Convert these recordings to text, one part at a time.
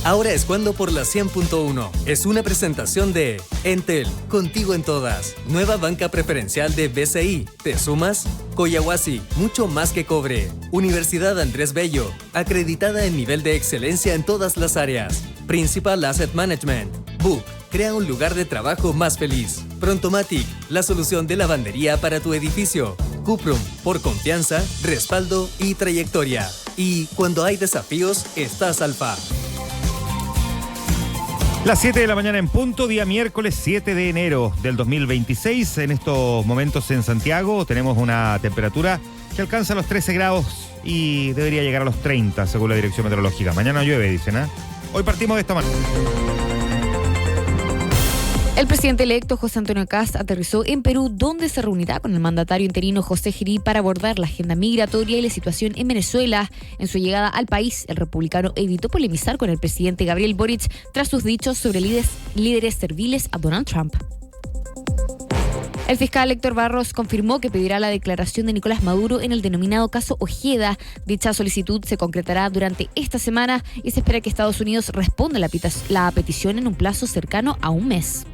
Ahora es cuando por la 100.1. Es una presentación de Entel, contigo en todas. Nueva banca preferencial de BCI. ¿Te sumas? Coyahuasi, mucho más que cobre. Universidad Andrés Bello, acreditada en nivel de excelencia en todas las áreas. Principal Asset Management. Book, crea un lugar de trabajo más feliz. Prontomatic, la solución de lavandería para tu edificio. Cuprum, por confianza, respaldo y trayectoria. Y cuando hay desafíos, estás Alfa. Las 7 de la mañana en punto, día miércoles 7 de enero del 2026. En estos momentos en Santiago tenemos una temperatura que alcanza los 13 grados y debería llegar a los 30 según la dirección meteorológica. Mañana llueve, dicen, ¿eh? Hoy partimos de esta manera. El presidente electo José Antonio Kast aterrizó en Perú, donde se reunirá con el mandatario interino José Gerí para abordar la agenda migratoria y la situación en Venezuela. En su llegada al país, el republicano evitó polemizar con el presidente Gabriel Boric tras sus dichos sobre líderes serviles a Donald Trump. El fiscal Héctor Barros confirmó que pedirá la declaración de Nicolás Maduro en el denominado caso Ojeda. Dicha solicitud se concretará durante esta semana y se espera que Estados Unidos responda la petición en un plazo cercano a un mes.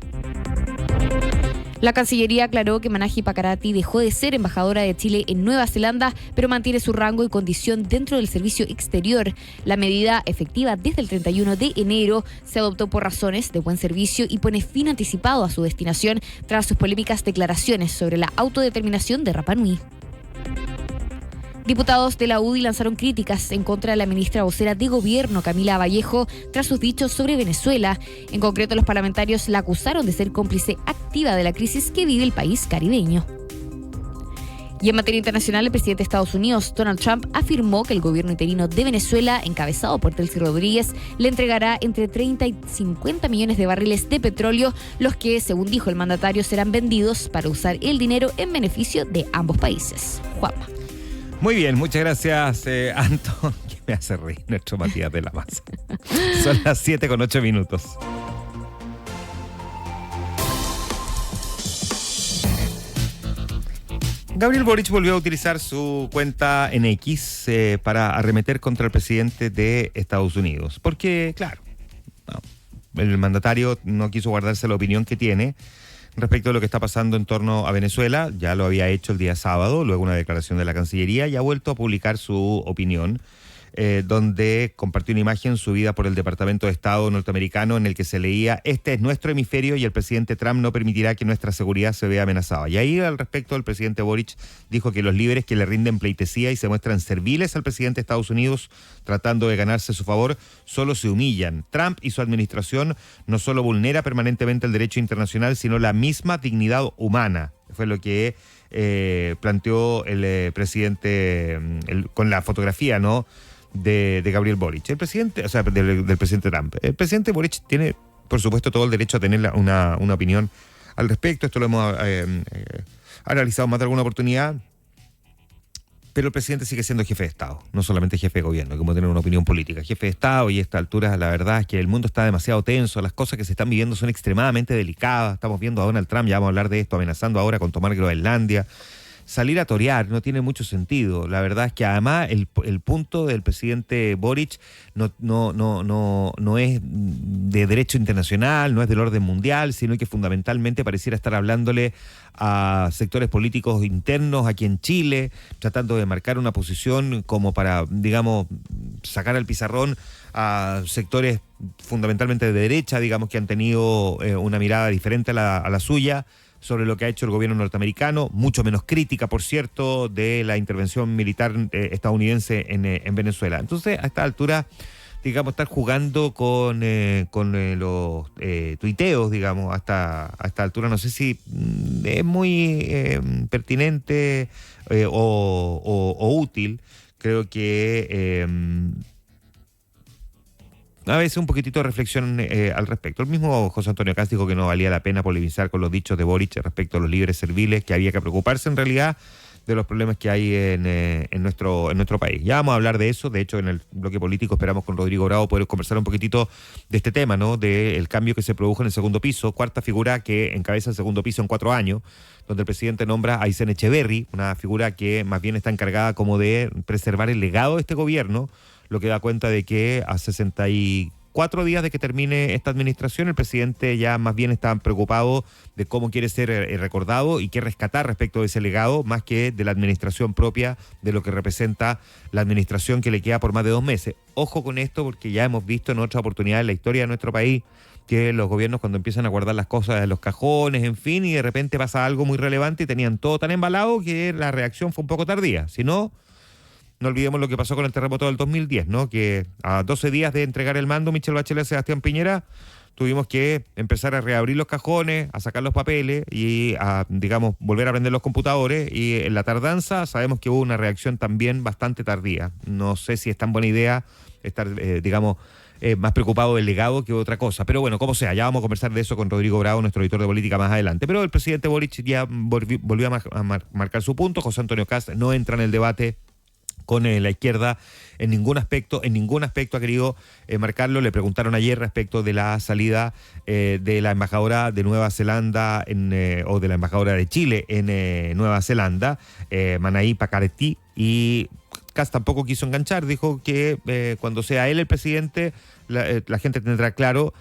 La Cancillería aclaró que Manaji Pakarati dejó de ser embajadora de Chile en Nueva Zelanda, pero mantiene su rango y condición dentro del servicio exterior. La medida, efectiva desde el 31 de enero, se adoptó por razones de buen servicio y pone fin anticipado a su destinación tras sus polémicas declaraciones sobre la autodeterminación de Rapa Nui. Diputados de la UDI lanzaron críticas en contra de la ministra vocera de Gobierno, Camila Vallejo, tras sus dichos sobre Venezuela. En concreto, los parlamentarios la acusaron de ser cómplice activa de la crisis que vive el país caribeño. Y en materia internacional, el presidente de Estados Unidos, Donald Trump, afirmó que el gobierno interino de Venezuela, encabezado por Delcy Rodríguez, le entregará entre 30 y 50 millones de barriles de petróleo, los que, según dijo el mandatario, serán vendidos para usar el dinero en beneficio de ambos países. Juanma. Muy bien, muchas gracias, Anton, que me hace reír nuestro Matías de la Maza. Son las 7:08. Gabriel Boric volvió a utilizar su cuenta en X para arremeter contra el presidente de Estados Unidos. Porque, claro, el mandatario no quiso guardarse la opinión que tiene respecto a lo que está pasando en torno a Venezuela. Ya lo había hecho el día sábado, luego una declaración de la Cancillería, y ha vuelto a publicar su opinión, donde compartió una imagen subida por el Departamento de Estado norteamericano en el que se leía: este es nuestro hemisferio y el presidente Trump no permitirá que nuestra seguridad se vea amenazada. Y ahí, al respecto, el presidente Boric dijo que los líderes que le rinden pleitesía y se muestran serviles al presidente de Estados Unidos tratando de ganarse su favor, solo se humillan. Trump y su administración no solo vulnera permanentemente el derecho internacional, sino la misma dignidad humana. Fue lo que planteó el presidente con la fotografía, ¿no?, de Gabriel Boric. El presidente, o sea, del presidente Trump. El presidente Boric tiene, por supuesto, todo el derecho a tener una opinión al respecto. Esto lo hemos analizado más de alguna oportunidad. Pero el presidente sigue siendo jefe de Estado, no solamente jefe de gobierno, como tener una opinión política. Jefe de Estado, y a esta altura la verdad es que el mundo está demasiado tenso, las cosas que se están viviendo son extremadamente delicadas. Estamos viendo a Donald Trump, ya vamos a hablar de esto, amenazando ahora con tomar Groenlandia. Salir a torear no tiene mucho sentido. La verdad es que además el punto del presidente Boric no es de derecho internacional, no es del orden mundial, sino que fundamentalmente pareciera estar hablándole a sectores políticos internos aquí en Chile, tratando de marcar una posición como para, digamos, sacar al pizarrón a sectores fundamentalmente de derecha, digamos, que han tenido una mirada diferente a la suya sobre lo que ha hecho el gobierno norteamericano, mucho menos crítica, por cierto, de la intervención militar estadounidense en Venezuela. Entonces, a esta altura, digamos, estar jugando con los tuiteos, digamos, hasta esta altura, no sé si es muy pertinente o útil. Creo que a veces un poquitito de reflexión al respecto. El mismo José Antonio Kast dijo que no valía la pena polemizar con los dichos de Boric respecto a los líderes serviles, que había que preocuparse en realidad de los problemas que hay en nuestro país. Ya vamos a hablar de eso. De hecho, en el bloque político esperamos con Rodrigo Bravo poder conversar un poquitito de este tema, ¿no?, del cambio que se produjo en el segundo piso, cuarta figura que encabeza el segundo piso en 4 años, donde el presidente nombra a Aysén Echeverry, una figura que más bien está encargada como de preservar el legado de este gobierno, lo que da cuenta de que a 64 4 días de que termine esta administración. El presidente ya más bien está preocupado de cómo quiere ser recordado y qué rescatar respecto de ese legado, más que de la administración propia, de lo que representa la administración que le queda por más de 2 meses. Ojo con esto, porque ya hemos visto en otra oportunidad en la historia de nuestro país que los gobiernos, cuando empiezan a guardar las cosas en los cajones, en fin, y de repente pasa algo muy relevante y tenían todo tan embalado que la reacción fue un poco tardía. Si no, no olvidemos lo que pasó con el terremoto del 2010, ¿no? Que a 12 días de entregar el mando Michelle Bachelet a Sebastián Piñera, tuvimos que empezar a reabrir los cajones, a sacar los papeles y a, digamos, volver a prender los computadores. Y en la tardanza sabemos que hubo una reacción también bastante tardía. No sé si es tan buena idea estar, más preocupado del legado que otra cosa. Pero bueno, como sea, ya vamos a conversar de eso con Rodrigo Bravo, nuestro editor de política, más adelante. Pero el presidente Boric ya volvió a marcar su punto. José Antonio Kast no entra en el debate con la izquierda en ningún aspecto ha querido marcarlo. Le preguntaron ayer respecto de la salida de la embajadora de Nueva Zelanda o de la embajadora de Chile en Nueva Zelanda, Manaí Pacareti, y Kast tampoco quiso enganchar, dijo que cuando sea él el presidente, la gente tendrá claro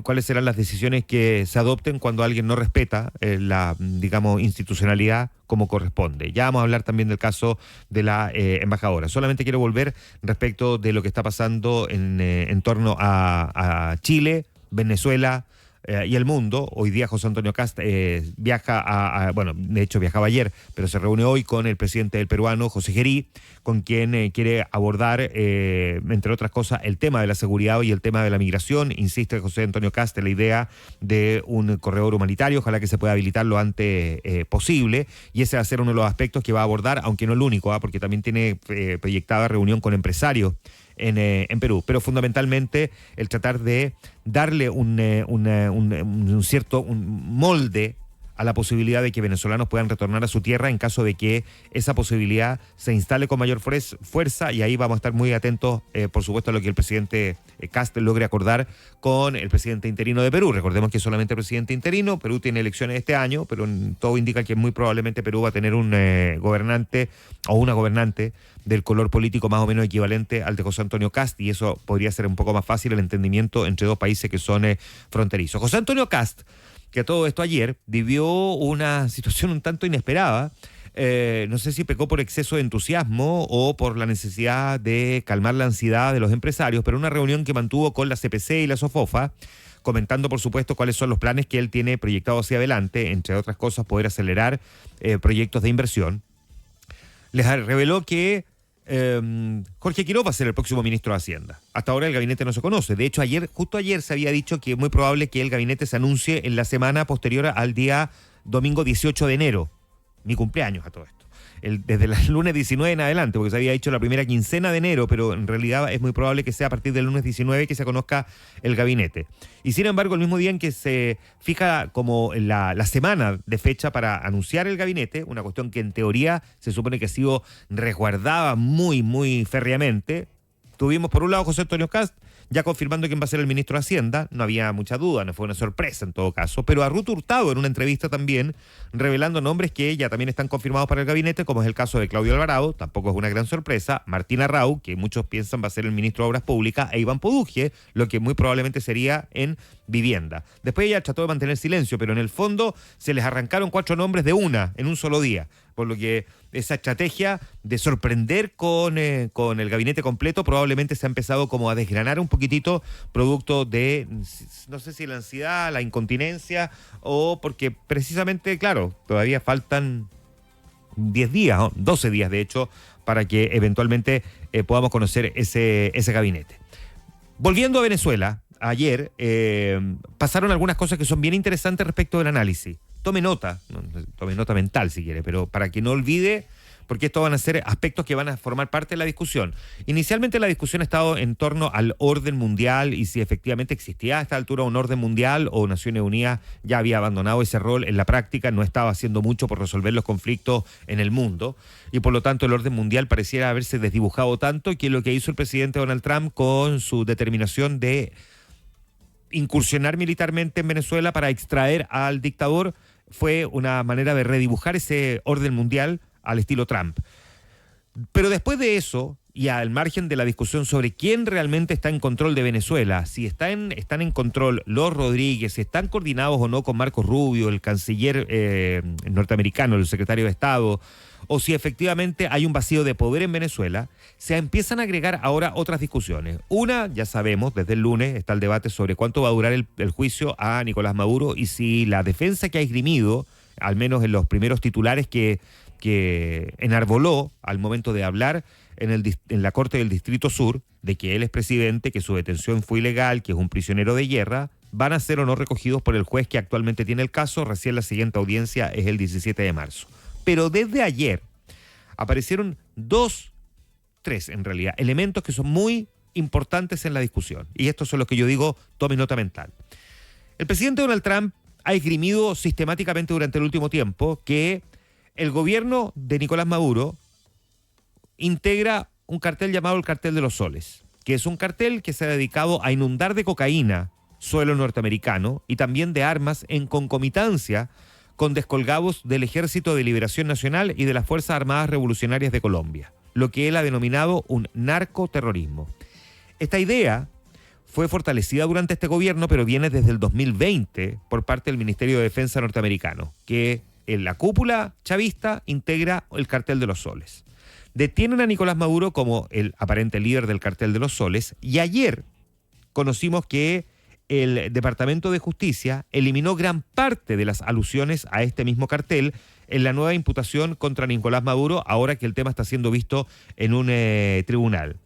cuáles serán las decisiones que se adopten cuando alguien no respeta la, digamos, institucionalidad como corresponde. Ya vamos a hablar también del caso de la embajadora. Solamente quiero volver respecto de lo que está pasando en torno a Chile, Venezuela y el mundo. Hoy día José Antonio Kast viaja bueno, de hecho viajaba ayer, pero se reúne hoy con el presidente del peruano, José Gerí, con quien quiere abordar, entre otras cosas, el tema de la seguridad y el tema de la migración. Insiste José Antonio Kast en la idea de un corredor humanitario, ojalá que se pueda habilitar lo antes posible, y ese va a ser uno de los aspectos que va a abordar, aunque no el único, porque también tiene proyectada reunión con empresarios en Perú, pero fundamentalmente el tratar de darle un cierto molde a la posibilidad de que venezolanos puedan retornar a su tierra en caso de que esa posibilidad se instale con mayor fuerza, y ahí vamos a estar muy atentos, por supuesto, a lo que el presidente Kast logre acordar con el presidente interino de Perú. Recordemos que es solamente presidente interino, Perú tiene elecciones este año, pero todo indica que muy probablemente Perú va a tener un gobernante o una gobernante del color político más o menos equivalente al de José Antonio Kast, y eso podría ser un poco más fácil el entendimiento entre dos países que son fronterizos. José Antonio Kast, que a todo esto ayer vivió una situación un tanto inesperada. No sé si pecó por exceso de entusiasmo o por la necesidad de calmar la ansiedad de los empresarios, pero una reunión que mantuvo con la CPC y la SOFOFA, comentando por supuesto cuáles son los planes que él tiene proyectados hacia adelante, entre otras cosas poder acelerar proyectos de inversión. Les reveló que Jorge Quiroz va a ser el próximo ministro de Hacienda. Hasta ahora el gabinete no se conoce. De hecho, justo ayer se había dicho que es muy probable que el gabinete se anuncie en la semana posterior al día domingo 18 de enero. Mi cumpleaños a todo esto. Desde el lunes 19 en adelante, porque se había dicho la primera quincena de enero, pero en realidad es muy probable que sea a partir del lunes 19 que se conozca el gabinete. Y sin embargo, el mismo día en que se fija como la semana de fecha para anunciar el gabinete, una cuestión que en teoría se supone que ha sido resguardada muy, muy férreamente, tuvimos por un lado José Antonio Kast ya confirmando quién va a ser el ministro de Hacienda. No había mucha duda, no fue una sorpresa en todo caso, pero a Ruth Hurtado en una entrevista también revelando nombres que ya también están confirmados para el gabinete, como es el caso de Claudio Alvarado, tampoco es una gran sorpresa, Martín Arrau, que muchos piensan va a ser el ministro de Obras Públicas, e Iván Poduje, lo que muy probablemente sería en Vivienda. Después ella trató de mantener silencio, pero en el fondo se les arrancaron 4 nombres de en un solo día, por lo que esa estrategia de sorprender con el gabinete completo probablemente se ha empezado como a desgranar un poquitito, producto de, no sé si la ansiedad, la incontinencia, o porque precisamente, claro, todavía faltan 10 días, 12 días de hecho, para que eventualmente podamos conocer ese gabinete. Volviendo a Venezuela, ayer pasaron algunas cosas que son bien interesantes respecto del análisis. Tome nota mental si quiere, pero para que no olvide, porque estos van a ser aspectos que van a formar parte de la discusión. Inicialmente la discusión ha estado en torno al orden mundial y si efectivamente existía a esta altura un orden mundial o Naciones Unidas ya había abandonado ese rol en la práctica, no estaba haciendo mucho por resolver los conflictos en el mundo y por lo tanto el orden mundial pareciera haberse desdibujado tanto, que lo que hizo el presidente Donald Trump con su determinación de incursionar militarmente en Venezuela para extraer al dictador fue una manera de redibujar ese orden mundial al estilo Trump. Pero después de eso, y al margen de la discusión sobre quién realmente está en control de Venezuela, si están en control los Rodríguez, si están coordinados o no con Marco Rubio, el canciller norteamericano, el secretario de Estado, o si efectivamente hay un vacío de poder en Venezuela, se empiezan a agregar ahora otras discusiones. Una, ya sabemos, desde el lunes está el debate sobre cuánto va a durar el juicio a Nicolás Maduro y si la defensa que ha esgrimido, al menos en los primeros titulares que enarboló al momento de hablar en la Corte del Distrito Sur, de que él es presidente, que su detención fue ilegal, que es un prisionero de guerra, van a ser o no recogidos por el juez que actualmente tiene el caso. Recién la siguiente audiencia es el 17 de marzo. Pero desde ayer aparecieron tres en realidad, elementos que son muy importantes en la discusión. Y estos son los que yo digo, tome nota mental. El presidente Donald Trump ha esgrimido sistemáticamente durante el último tiempo que el gobierno de Nicolás Maduro integra un cartel llamado el Cartel de los Soles, que es un cartel que se ha dedicado a inundar de cocaína suelo norteamericano y también de armas en concomitancia con descolgados del Ejército de Liberación Nacional y de las Fuerzas Armadas Revolucionarias de Colombia, lo que él ha denominado un narcoterrorismo. Esta idea fue fortalecida durante este gobierno, pero viene desde el 2020 por parte del Ministerio de Defensa norteamericano, que en la cúpula chavista integra el Cartel de los Soles. Detienen a Nicolás Maduro como el aparente líder del Cartel de los Soles y ayer conocimos que el Departamento de Justicia eliminó gran parte de las alusiones a este mismo cartel en la nueva imputación contra Nicolás Maduro, ahora que el tema está siendo visto en un tribunal.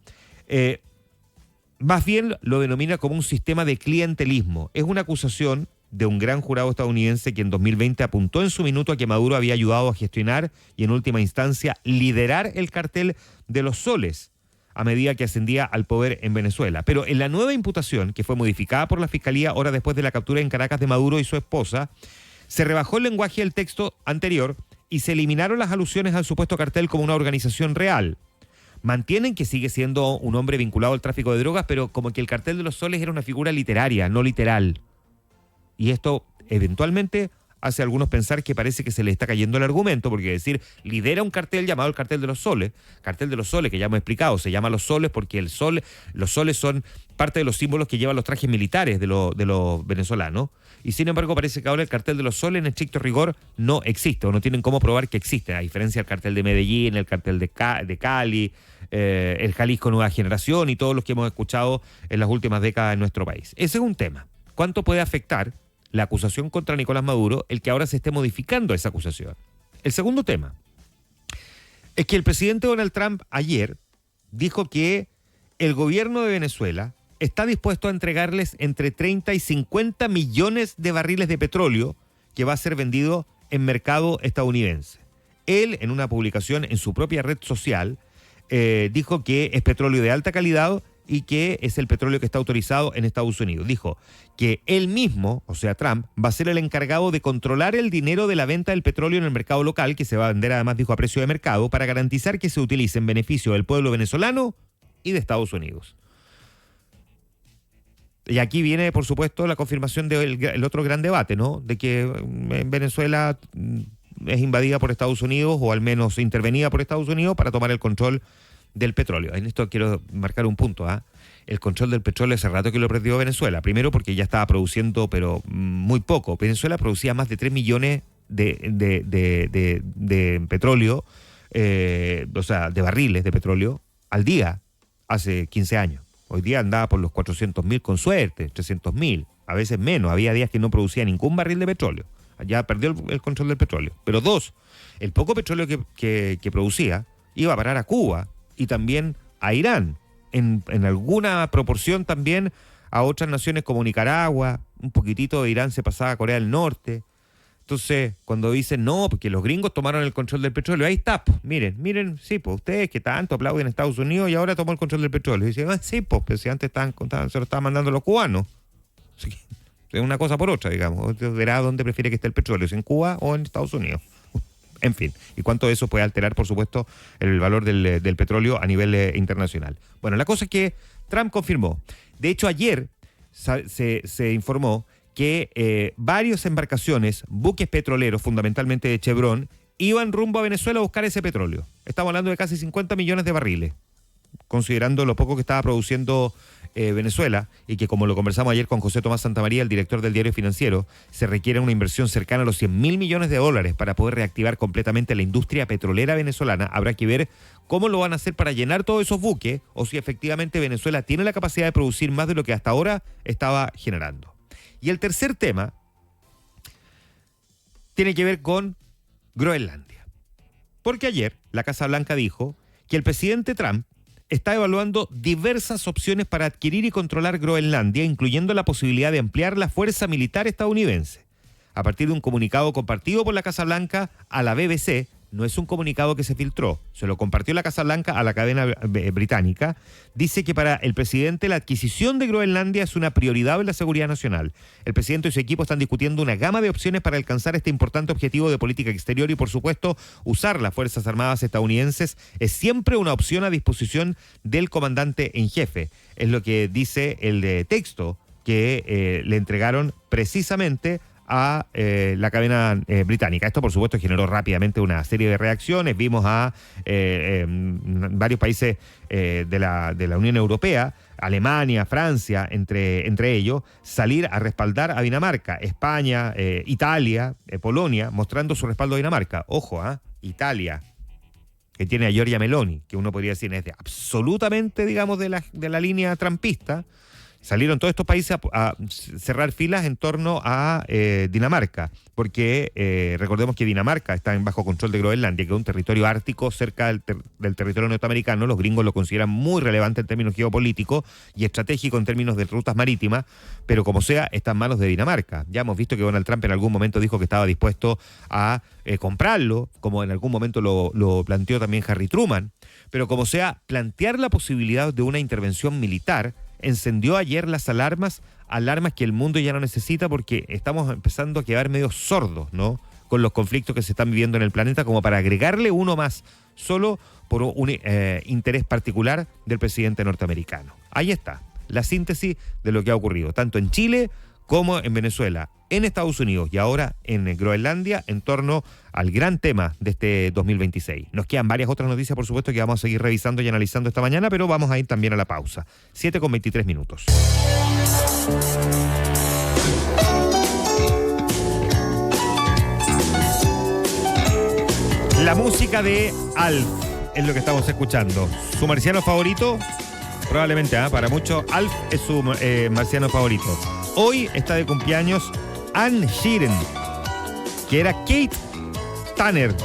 Más bien lo denomina como un sistema de clientelismo. Es una acusación de un gran jurado estadounidense que en 2020 apuntó en su minuto a que Maduro había ayudado a gestionar y en última instancia liderar el Cartel de los Soles a medida que ascendía al poder en Venezuela. Pero en la nueva imputación, que fue modificada por la Fiscalía horas después de la captura en Caracas de Maduro y su esposa, se rebajó el lenguaje del texto anterior y se eliminaron las alusiones al supuesto cartel como una organización real. Mantienen que sigue siendo un hombre vinculado al tráfico de drogas, pero como que el Cartel de los Soles era una figura literaria, no literal. Y esto eventualmente hace a algunos pensar que parece que se le está cayendo el argumento, porque decir, lidera un cartel llamado el Cartel de los Soles, que ya hemos explicado, se llama los soles porque los soles son parte de los símbolos que llevan los trajes militares de los venezolanos, y sin embargo parece que ahora el Cartel de los Soles en estricto rigor no existe, o no tienen cómo probar que existe, a diferencia del Cartel de Medellín, el Cartel de Cali, el Jalisco Nueva Generación y todos los que hemos escuchado en las últimas décadas en nuestro país. Ese es un tema. ¿Cuánto puede afectar la acusación contra Nicolás Maduro el que ahora se esté modificando esa acusación? El segundo tema es que el presidente Donald Trump ayer dijo que el gobierno de Venezuela está dispuesto a entregarles entre 30 y 50 millones de barriles de petróleo que va a ser vendido en mercado estadounidense. Él, en una publicación en su propia red social, dijo que es petróleo de alta calidad y que es el petróleo que está autorizado en Estados Unidos. Dijo que él mismo, o sea Trump, va a ser el encargado de controlar el dinero de la venta del petróleo en el mercado local, que se va a vender además, dijo, a precio de mercado, para garantizar que se utilice en beneficio del pueblo venezolano y de Estados Unidos. Y aquí viene, por supuesto, la confirmación del otro gran debate, ¿no? De que Venezuela es invadida por Estados Unidos, o al menos intervenida por Estados Unidos para tomar el control del petróleo. En esto quiero marcar un punto, ¿ah? El control del petróleo hace rato que lo perdió Venezuela. Primero porque ya estaba produciendo, pero muy poco. Venezuela producía más de 3 millones de petróleo, o sea, de barriles de petróleo al día hace 15 años. Hoy día andaba por los 400.000 con suerte, 300.000, a veces menos. Había días que no producía ningún barril de petróleo. Ya perdió el control del petróleo. Pero dos, el poco petróleo que producía iba a parar a Cuba y también a Irán, en alguna proporción también a otras naciones como Nicaragua, un poquitito de Irán se pasaba a Corea del Norte. Entonces, cuando dicen, no, porque los gringos tomaron el control del petróleo, ahí está, pues, miren, sí, pues ustedes que tanto aplauden a Estados Unidos y ahora tomó el control del petróleo. Y dicen, sí, pues, pero si antes se lo estaban mandando los cubanos. Así que, es una cosa por otra, digamos. Usted verá dónde prefiere que esté el petróleo, si en Cuba o en Estados Unidos. En fin, y cuánto eso puede alterar, por supuesto, el valor del petróleo a nivel internacional. Bueno, la cosa es que Trump confirmó. De hecho, ayer se informó que varias embarcaciones, buques petroleros, fundamentalmente de Chevron, iban rumbo a Venezuela a buscar ese petróleo. Estamos hablando de casi 50 millones de barriles. considerando lo poco que estaba produciendo Venezuela, y que, como lo conversamos ayer con José Tomás Santamaría, el director del Diario Financiero, se requiere una inversión cercana a los $100.000 millones para poder reactivar completamente la industria petrolera venezolana. Habrá que ver cómo lo van a hacer para llenar todos esos buques, o si efectivamente Venezuela tiene la capacidad de producir más de lo que hasta ahora estaba generando. Y el tercer tema tiene que ver con Groenlandia. Porque ayer la Casa Blanca dijo que el presidente Trump está evaluando diversas opciones para adquirir y controlar Groenlandia, incluyendo la posibilidad de ampliar la fuerza militar estadounidense. A partir de un comunicado compartido por la Casa Blanca a la BBC, no es un comunicado que se filtró, se lo compartió la Casa Blanca a la cadena británica, dice que para el presidente la adquisición de Groenlandia es una prioridad en la seguridad nacional. El presidente y su equipo están discutiendo una gama de opciones para alcanzar este importante objetivo de política exterior y, por supuesto, usar las Fuerzas Armadas estadounidenses es siempre una opción a disposición del comandante en jefe. Es lo que dice el texto que le entregaron precisamente a la cadena británica. Esto, por supuesto, generó rápidamente una serie de reacciones. Vimos a varios países de la Unión Europea, Alemania, Francia, entre ellos, salir a respaldar a Dinamarca. España, Italia, Polonia, mostrando su respaldo a Dinamarca. Ojo, Italia, que tiene a Giorgia Meloni, que uno podría decir es absolutamente, digamos, de la línea trumpista. Salieron todos estos países a cerrar filas en torno a Dinamarca, porque recordemos que Dinamarca está bajo control de Groenlandia, que es un territorio ártico cerca del territorio norteamericano. Los gringos lo consideran muy relevante en términos geopolíticos y estratégico en términos de rutas marítimas, pero como sea, está en manos de Dinamarca. Ya hemos visto que Donald Trump en algún momento dijo que estaba dispuesto a comprarlo, como en algún momento lo planteó también Harry Truman, pero como sea, plantear la posibilidad de una intervención militar encendió ayer las alarmas que el mundo ya no necesita, porque estamos empezando a quedar medio sordos, ¿no?, con los conflictos que se están viviendo en el planeta, como para agregarle uno más, solo por un interés particular del presidente norteamericano. Ahí está la síntesis de lo que ha ocurrido, tanto en Chile como en Venezuela, en Estados Unidos y ahora en Groenlandia, en torno al gran tema de este 2026. Nos quedan varias otras noticias, por supuesto, que vamos a seguir revisando y analizando esta mañana, pero vamos a ir también a la pausa. 7:23. La música de Alf es lo que estamos escuchando. ¿Su marciano favorito? Probablemente, para muchos Alf es su marciano favorito. Hoy está de cumpleaños Ann Sheeran, que era Kate Tanner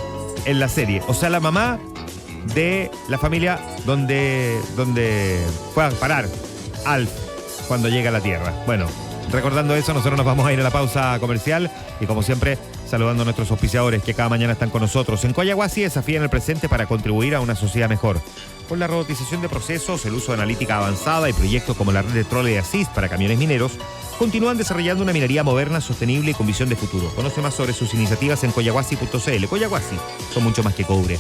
en la serie, o sea, la mamá de la familia donde fue a parar Alf cuando llega a la Tierra. Bueno, recordando eso, nosotros nos vamos a ir a la pausa comercial y, como siempre, saludando a nuestros auspiciadores que cada mañana están con nosotros. En Collahuasi desafían el presente para contribuir a una sociedad mejor. Con la robotización de procesos, el uso de analítica avanzada y proyectos como la red de trole de Assist para camiones mineros, continúan desarrollando una minería moderna, sostenible y con visión de futuro. Conoce más sobre sus iniciativas en collahuasi.cl. Collahuasi son mucho más que cobre.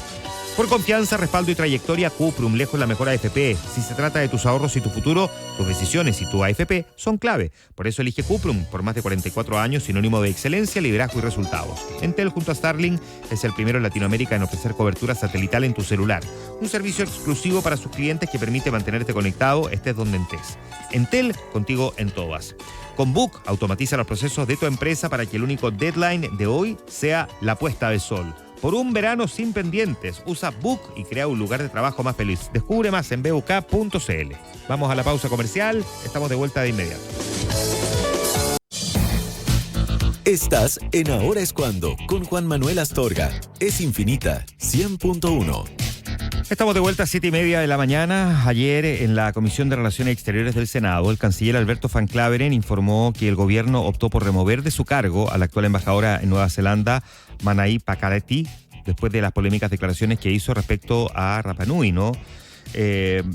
Por confianza, respaldo y trayectoria, Cuprum, lejos la mejor AFP. Si se trata de tus ahorros y tu futuro, tus decisiones y tu AFP son clave. Por eso elige Cuprum, por más de 44 años, sinónimo de excelencia, liderazgo y resultados. Entel, junto a Starlink, es el primero en Latinoamérica en ofrecer cobertura satelital en tu celular. Un servicio exclusivo para sus clientes que permite mantenerte conectado, estés donde estés. Entel, contigo en todas. Con Book, automatiza los procesos de tu empresa para que el único deadline de hoy sea la puesta de sol. Por un verano sin pendientes, usa Book y crea un lugar de trabajo más feliz. Descubre más en buk.cl. Vamos a la pausa comercial, estamos de vuelta de inmediato. Estás en Ahora es Cuando, con Juan Manuel Astorga. Es Infinita 100.1. Estamos de vuelta a 7:30 de la mañana. Ayer, en la Comisión de Relaciones Exteriores del Senado, el canciller Alberto Van Claveren informó que el gobierno optó por remover de su cargo a la actual embajadora en Nueva Zelanda, Manai Pakareti, después de las polémicas declaraciones que hizo respecto a Rapa Nui, ¿no?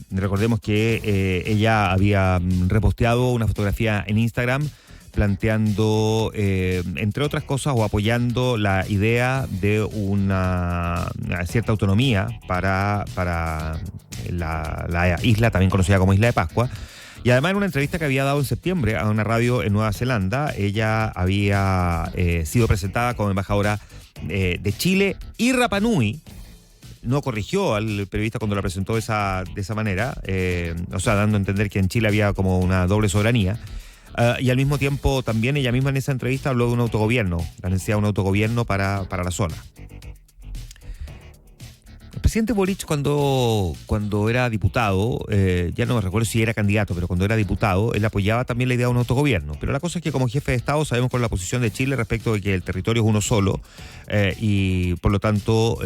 Recordemos que ella había reposteado una fotografía en Instagram planteando, entre otras cosas, o apoyando la idea de una cierta autonomía para la isla, también conocida como Isla de Pascua. Y además, en una entrevista que había dado en septiembre a una radio en Nueva Zelanda, ella había sido presentada como embajadora de Chile y Rapa Nui no corrigió al periodista cuando la presentó de esa manera, o sea, dando a entender que en Chile había como una doble soberanía. Y al mismo tiempo también ella misma en esa entrevista habló de un autogobierno, la necesidad de un autogobierno para la zona. El presidente Boric cuando era diputado, ya no me recuerdo si era candidato, pero cuando era diputado, él apoyaba también la idea de un autogobierno. Pero la cosa es que como jefe de Estado sabemos cuál es la posición de Chile respecto de que el territorio es uno solo y por lo tanto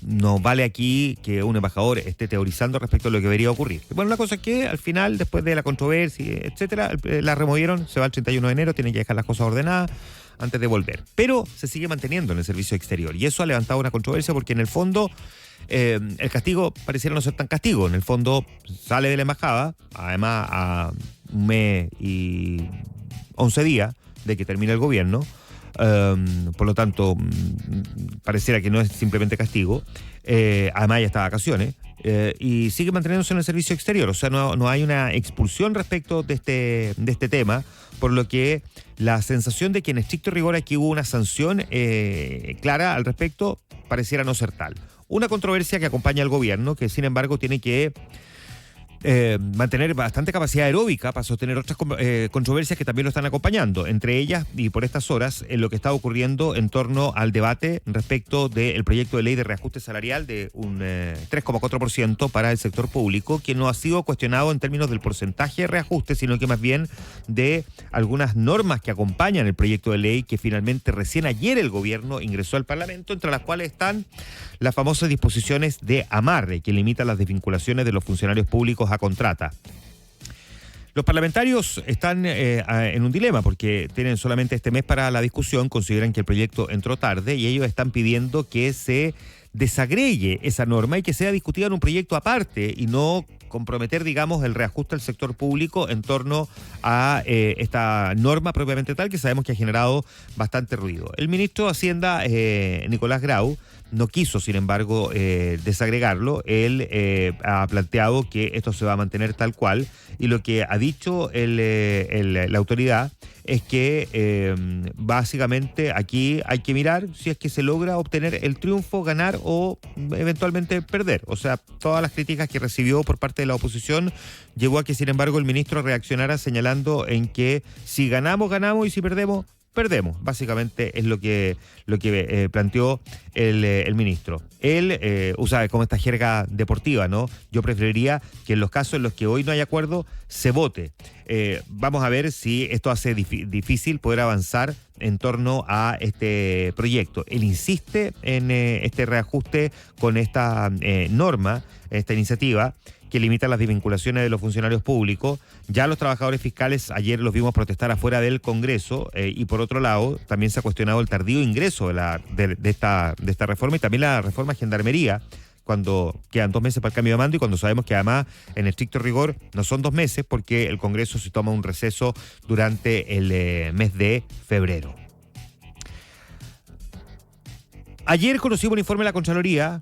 no vale aquí que un embajador esté teorizando respecto a lo que debería ocurrir. Bueno, la cosa es que al final, después de la controversia, etcétera, la removieron, se va el 31 de enero, tiene que dejar las cosas ordenadas antes de volver. Pero se sigue manteniendo en el servicio exterior y eso ha levantado una controversia porque en el fondo el castigo pareciera no ser tan castigo. En el fondo sale de la embajada, además a un mes y 11 días de que termine el gobierno. Por lo tanto, pareciera que no es simplemente castigo. Además ya está de vacaciones. Y sigue manteniéndose en el servicio exterior. O sea, no hay una expulsión respecto de este tema, por lo que la sensación de que en estricto rigor aquí hubo una sanción clara al respecto pareciera no ser tal. Una controversia que acompaña al gobierno, que sin embargo tiene que mantener bastante capacidad aeróbica para sostener otras controversias que también lo están acompañando. Entre ellas, y por estas horas, en lo que está ocurriendo en torno al debate respecto del proyecto de ley de reajuste salarial de un 3,4% para el sector público, que no ha sido cuestionado en términos del porcentaje de reajuste, sino que más bien de algunas normas que acompañan el proyecto de ley que finalmente recién ayer el gobierno ingresó al Parlamento, entre las cuales están las famosas disposiciones de amarre, que limitan las desvinculaciones de los funcionarios públicos a contrata. Los parlamentarios están en un dilema porque tienen solamente este mes para la discusión, consideran que el proyecto entró tarde y ellos están pidiendo que se desagregue esa norma y que sea discutida en un proyecto aparte y no comprometer, digamos, el reajuste al sector público en torno a esta norma propiamente tal que sabemos que ha generado bastante ruido. El ministro de Hacienda, Nicolás Grau, no quiso, sin embargo, desagregarlo. Él ha planteado que esto se va a mantener tal cual y lo que ha dicho la autoridad es que básicamente aquí hay que mirar si es que se logra obtener el triunfo, ganar o eventualmente perder. O sea, todas las críticas que recibió por parte de la oposición llevó a que, sin embargo, el ministro reaccionara señalando en que si ganamos, ganamos y si perdemos, perdemos. Básicamente es lo que planteó el ministro. Él usa como esta jerga deportiva, ¿no? Yo preferiría que en los casos en los que hoy no hay acuerdo, se vote. Vamos a ver si esto hace difícil poder avanzar en torno a este proyecto. Él insiste en este reajuste con esta norma, esta iniciativa, que limita las desvinculaciones de los funcionarios públicos. Ya los trabajadores fiscales ayer los vimos protestar afuera del Congreso y por otro lado también se ha cuestionado el tardío ingreso de esta reforma y también la reforma a Gendarmería cuando quedan 2 meses para el cambio de mando y cuando sabemos que además en estricto rigor no son 2 meses porque el Congreso se toma un receso durante el mes de febrero. Ayer conocimos un informe de la Contraloría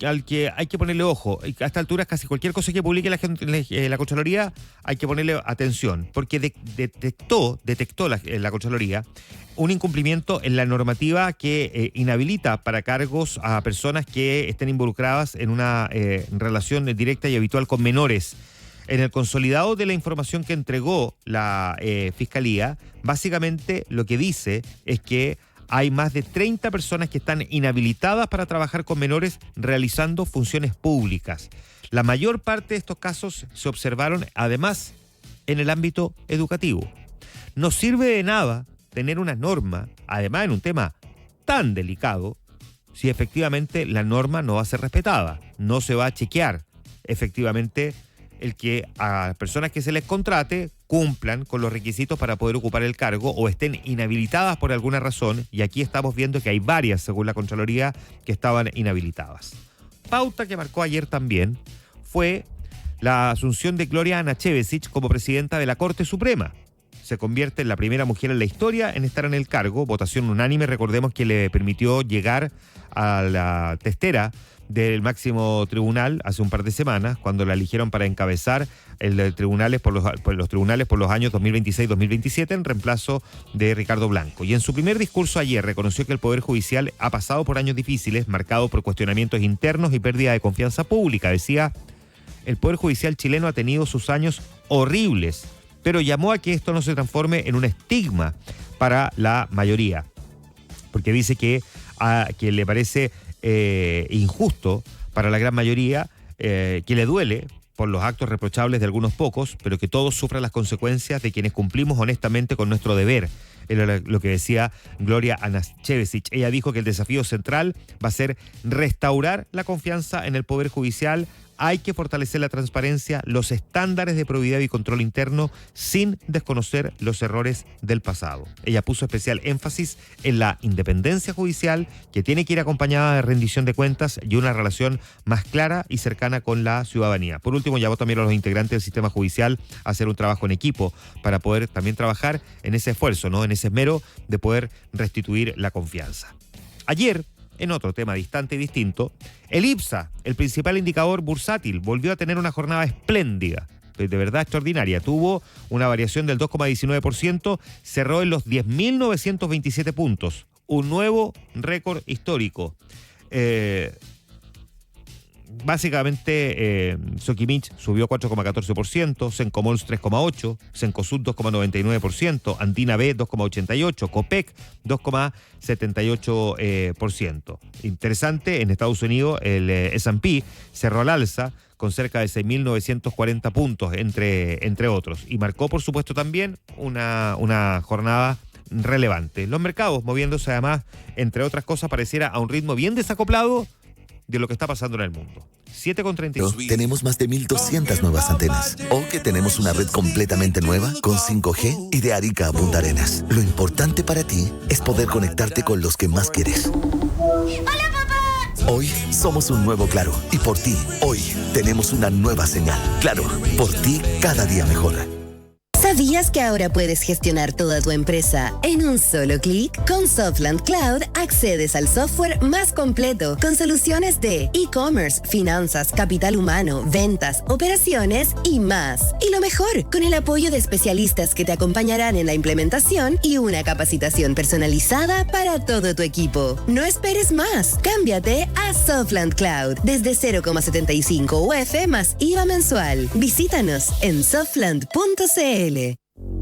al que hay que ponerle ojo. A esta altura casi cualquier cosa que publique la Contraloría hay que ponerle atención, porque detectó la Contraloría un incumplimiento en la normativa que inhabilita para cargos a personas que estén involucradas en una relación directa y habitual con menores. En el consolidado de la información que entregó la Fiscalía, básicamente lo que dice es que hay más de 30 personas que están inhabilitadas para trabajar con menores realizando funciones públicas. La mayor parte de estos casos se observaron además en el ámbito educativo. No sirve de nada tener una norma, además en un tema tan delicado, si efectivamente la norma no va a ser respetada. No se va a chequear efectivamente el que a personas que se les contrate cumplan con los requisitos para poder ocupar el cargo o estén inhabilitadas por alguna razón, y aquí estamos viendo que hay varias, según la Contraloría, que estaban inhabilitadas. Pauta que marcó ayer también fue la asunción de Gloria Anachevesich como presidenta de la Corte Suprema. se convierte en la primera mujer en la historia en estar en el cargo. Votación unánime, recordemos que le permitió llegar a la testera del máximo tribunal hace un par de semanas, cuando la eligieron para encabezar los tribunales por los años 2026-2027 en reemplazo de Ricardo Blanco. Y en su primer discurso ayer reconoció que el Poder Judicial ha pasado por años difíciles, marcados por cuestionamientos internos y pérdida de confianza pública. Decía, el Poder Judicial chileno ha tenido sus años horribles, pero llamó a que esto no se transforme en un estigma para la mayoría, porque dice que le parece injusto para la gran mayoría, que le duele por los actos reprochables de algunos pocos, pero que todos sufran las consecuencias de quienes cumplimos honestamente con nuestro deber. Era lo que decía Gloria Anachevicic. Ella dijo que el desafío central va a ser restaurar la confianza en el Poder Judicial. Hay que fortalecer la transparencia, los estándares de probidad y control interno sin desconocer los errores del pasado. Ella puso especial énfasis en la independencia judicial, que tiene que ir acompañada de rendición de cuentas y una relación más clara y cercana con la ciudadanía. Por último, llamó también a los integrantes del sistema judicial a hacer un trabajo en equipo para poder también trabajar en ese esfuerzo, ¿no? En ese esmero de poder restituir la confianza. Ayer, en otro tema distante y distinto, el IPSA, el principal indicador bursátil, volvió a tener una jornada espléndida, de verdad extraordinaria. Tuvo una variación del 2,19%, cerró en los 10.927 puntos, un nuevo récord histórico. Básicamente, Sokimich subió 4,14%, Sencomols 3,8%, Cencosud 2,99%, Andina B 2,88%, Copec 2,78%. Interesante, en Estados Unidos el S&P cerró al alza con cerca de 6.940 puntos, entre otros, y marcó, por supuesto, también una jornada relevante. Los mercados moviéndose, además, entre otras cosas, pareciera a un ritmo bien desacoplado de lo que está pasando en el mundo. 7,32. Tenemos más de 1.200 nuevas antenas. O que tenemos una red completamente nueva con 5G y de Arica a Punta Arenas. Lo importante para ti es poder conectarte con los que más quieres. ¡Hola, papá! Hoy somos un nuevo Claro. Y por ti, hoy tenemos una nueva señal. Claro, por ti cada día mejor. ¿Sabías que ahora puedes gestionar toda tu empresa en un solo clic? Con Softland Cloud accedes al software más completo con soluciones de e-commerce, finanzas, capital humano, ventas, operaciones y más. Y lo mejor, con el apoyo de especialistas que te acompañarán en la implementación y una capacitación personalizada para todo tu equipo. No esperes más. Cámbiate a Softland Cloud desde 0,75 UF más IVA mensual. Visítanos en softland.cl.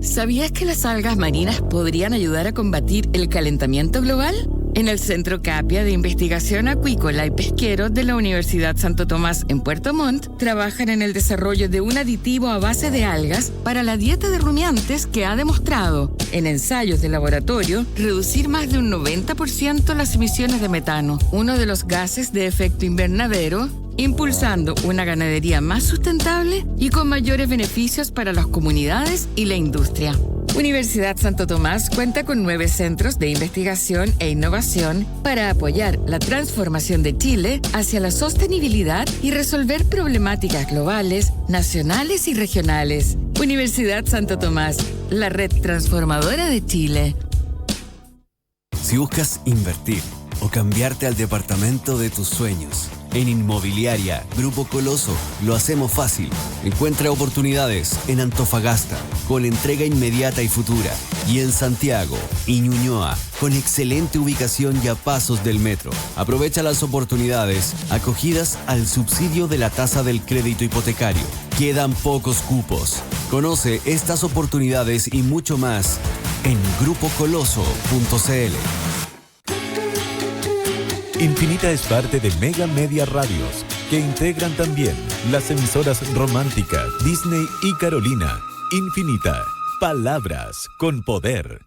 ¿Sabías que las algas marinas podrían ayudar a combatir el calentamiento global? En el Centro Capia de Investigación Acuícola y Pesquero de la Universidad Santo Tomás en Puerto Montt trabajan en el desarrollo de un aditivo a base de algas para la dieta de rumiantes que ha demostrado, en ensayos de laboratorio, reducir más de un 90% las emisiones de metano, uno de los gases de efecto invernadero, impulsando una ganadería más sustentable y con mayores beneficios para las comunidades y la industria. Universidad Santo Tomás cuenta con 9 centros de investigación e innovación para apoyar la transformación de Chile hacia la sostenibilidad y resolver problemáticas globales, nacionales y regionales. Universidad Santo Tomás, la red transformadora de Chile. Si buscas invertir o cambiarte al departamento de tus sueños, en Inmobiliaria Grupo Coloso lo hacemos fácil. Encuentra oportunidades en Antofagasta con entrega inmediata y futura, y en Santiago y Ñuñoa con excelente ubicación y a pasos del metro. Aprovecha las oportunidades acogidas al subsidio de la tasa del crédito hipotecario. Quedan pocos cupos. Conoce estas oportunidades y mucho más en grupocoloso.cl. Infinita es parte de Mega Media Radios, que integran también las emisoras Romántica, Disney y Carolina. Infinita, palabras con poder.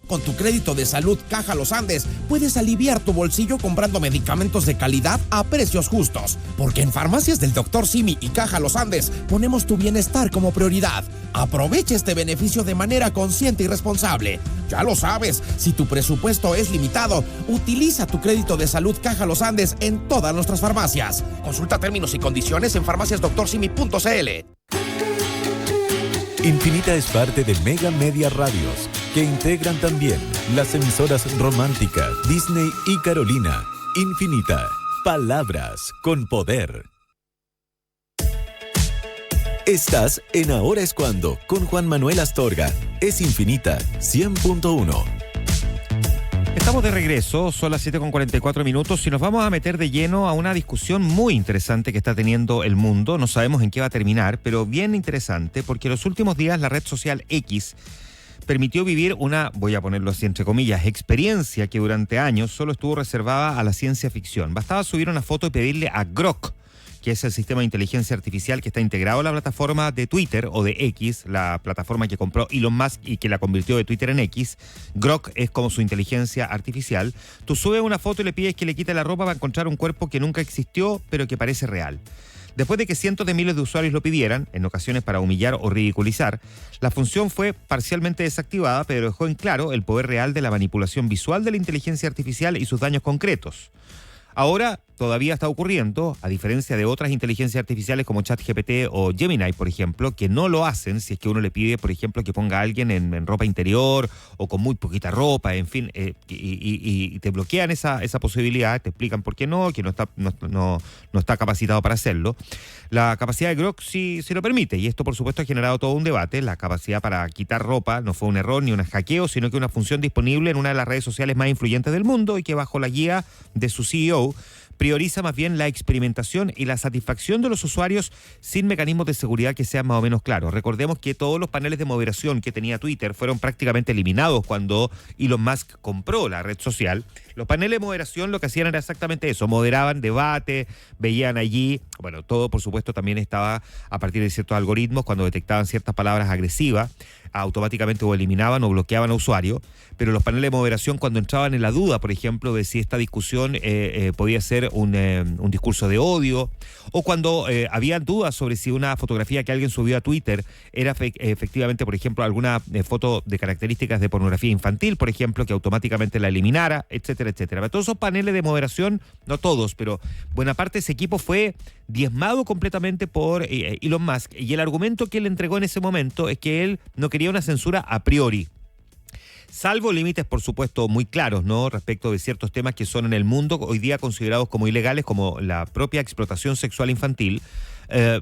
Con tu crédito de salud Caja Los Andes puedes aliviar tu bolsillo comprando medicamentos de calidad a precios justos. Porque en Farmacias del Dr. Simi y Caja Los Andes ponemos tu bienestar como prioridad. Aprovecha este beneficio de manera consciente y responsable. Ya lo sabes, si tu presupuesto es limitado, utiliza tu crédito de salud Caja Los Andes en todas nuestras farmacias. Consulta términos y condiciones en farmaciasdoctorsimi.cl. Infinita es parte de Mega Media Radios, que integran también las emisoras Romántica, Disney y Carolina. Infinita, palabras con poder. Estás en Ahora es Cuando, con Juan Manuel Astorga. Es Infinita 100.1. Estamos de regreso, son las 7:44 y nos vamos a meter de lleno a una discusión muy interesante que está teniendo el mundo. No sabemos en qué va a terminar, pero bien interesante, porque en los últimos días la red social X permitió vivir una, voy a ponerlo así entre comillas, experiencia que durante años solo estuvo reservada a la ciencia ficción. Bastaba subir una foto y pedirle a Grok, que es el sistema de inteligencia artificial que está integrado a la plataforma de Twitter o de X, la plataforma que compró Elon Musk y que la convirtió de Twitter en X. Grok es como su inteligencia artificial. Tú subes una foto y le pides que le quite la ropa para encontrar un cuerpo que nunca existió, pero que parece real. Después de que cientos de miles de usuarios lo pidieran, en ocasiones para humillar o ridiculizar, la función fue parcialmente desactivada, pero dejó en claro el poder real de la manipulación visual de la inteligencia artificial y sus daños concretos. Ahora todavía está ocurriendo, a diferencia de otras inteligencias artificiales como ChatGPT o Gemini, por ejemplo, que no lo hacen si es que uno le pide, por ejemplo, que ponga a alguien en ropa interior o con muy poquita ropa, en fin, y te bloquean esa posibilidad, te explican por qué no, que no está capacitado para hacerlo. La capacidad de Grok sí lo permite, y esto por supuesto ha generado todo un debate. La capacidad para quitar ropa no fue un error ni un hackeo, sino que una función disponible en una de las redes sociales más influyentes del mundo y que bajo la guía de su CEO prioriza más bien la experimentación y la satisfacción de los usuarios sin mecanismos de seguridad que sean más o menos claros. Recordemos que todos los paneles de moderación que tenía Twitter fueron prácticamente eliminados cuando Elon Musk compró la red social. Los paneles de moderación lo que hacían era exactamente eso, moderaban debate, veían allí, bueno, todo por supuesto también estaba a partir de ciertos algoritmos, cuando detectaban ciertas palabras agresivas, automáticamente o eliminaban o bloqueaban a usuario, pero los paneles de moderación cuando entraban en la duda, por ejemplo, de si esta discusión podía ser un discurso de odio, o cuando había dudas sobre si una fotografía que alguien subió a Twitter era efectivamente, por ejemplo, alguna foto de características de pornografía infantil, por ejemplo, que automáticamente la eliminara, etcétera, etcétera. Pero todos esos paneles de moderación, no todos, pero buena parte de ese equipo fue diezmado completamente por Elon Musk, y el argumento que él entregó en ese momento es que él no quería una censura a priori, salvo límites, por supuesto, muy claros, ¿no?, respecto de ciertos temas que son en el mundo hoy día considerados como ilegales, como la propia explotación sexual infantil.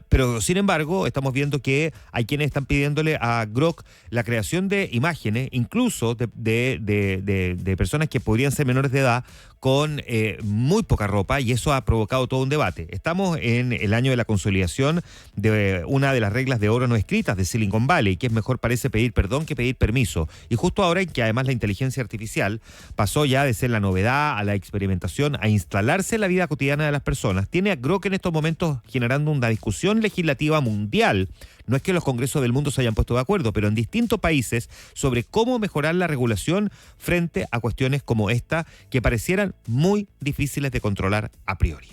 Pero sin embargo estamos viendo que hay quienes están pidiéndole a Grok la creación de imágenes, incluso de personas que podrían ser menores de edad con muy poca ropa, y eso ha provocado todo un debate. Estamos en el año de la consolidación de una de las reglas de oro no escritas de Silicon Valley, que es mejor parece pedir perdón que pedir permiso, y justo ahora en que además la inteligencia artificial pasó ya de ser la novedad a la experimentación, a instalarse en la vida cotidiana de las personas, tiene a Grok en estos momentos generando una discusión legislativa mundial. No es que los congresos del mundo se hayan puesto de acuerdo, pero en distintos países sobre cómo mejorar la regulación frente a cuestiones como esta que parecieran muy difíciles de controlar a priori.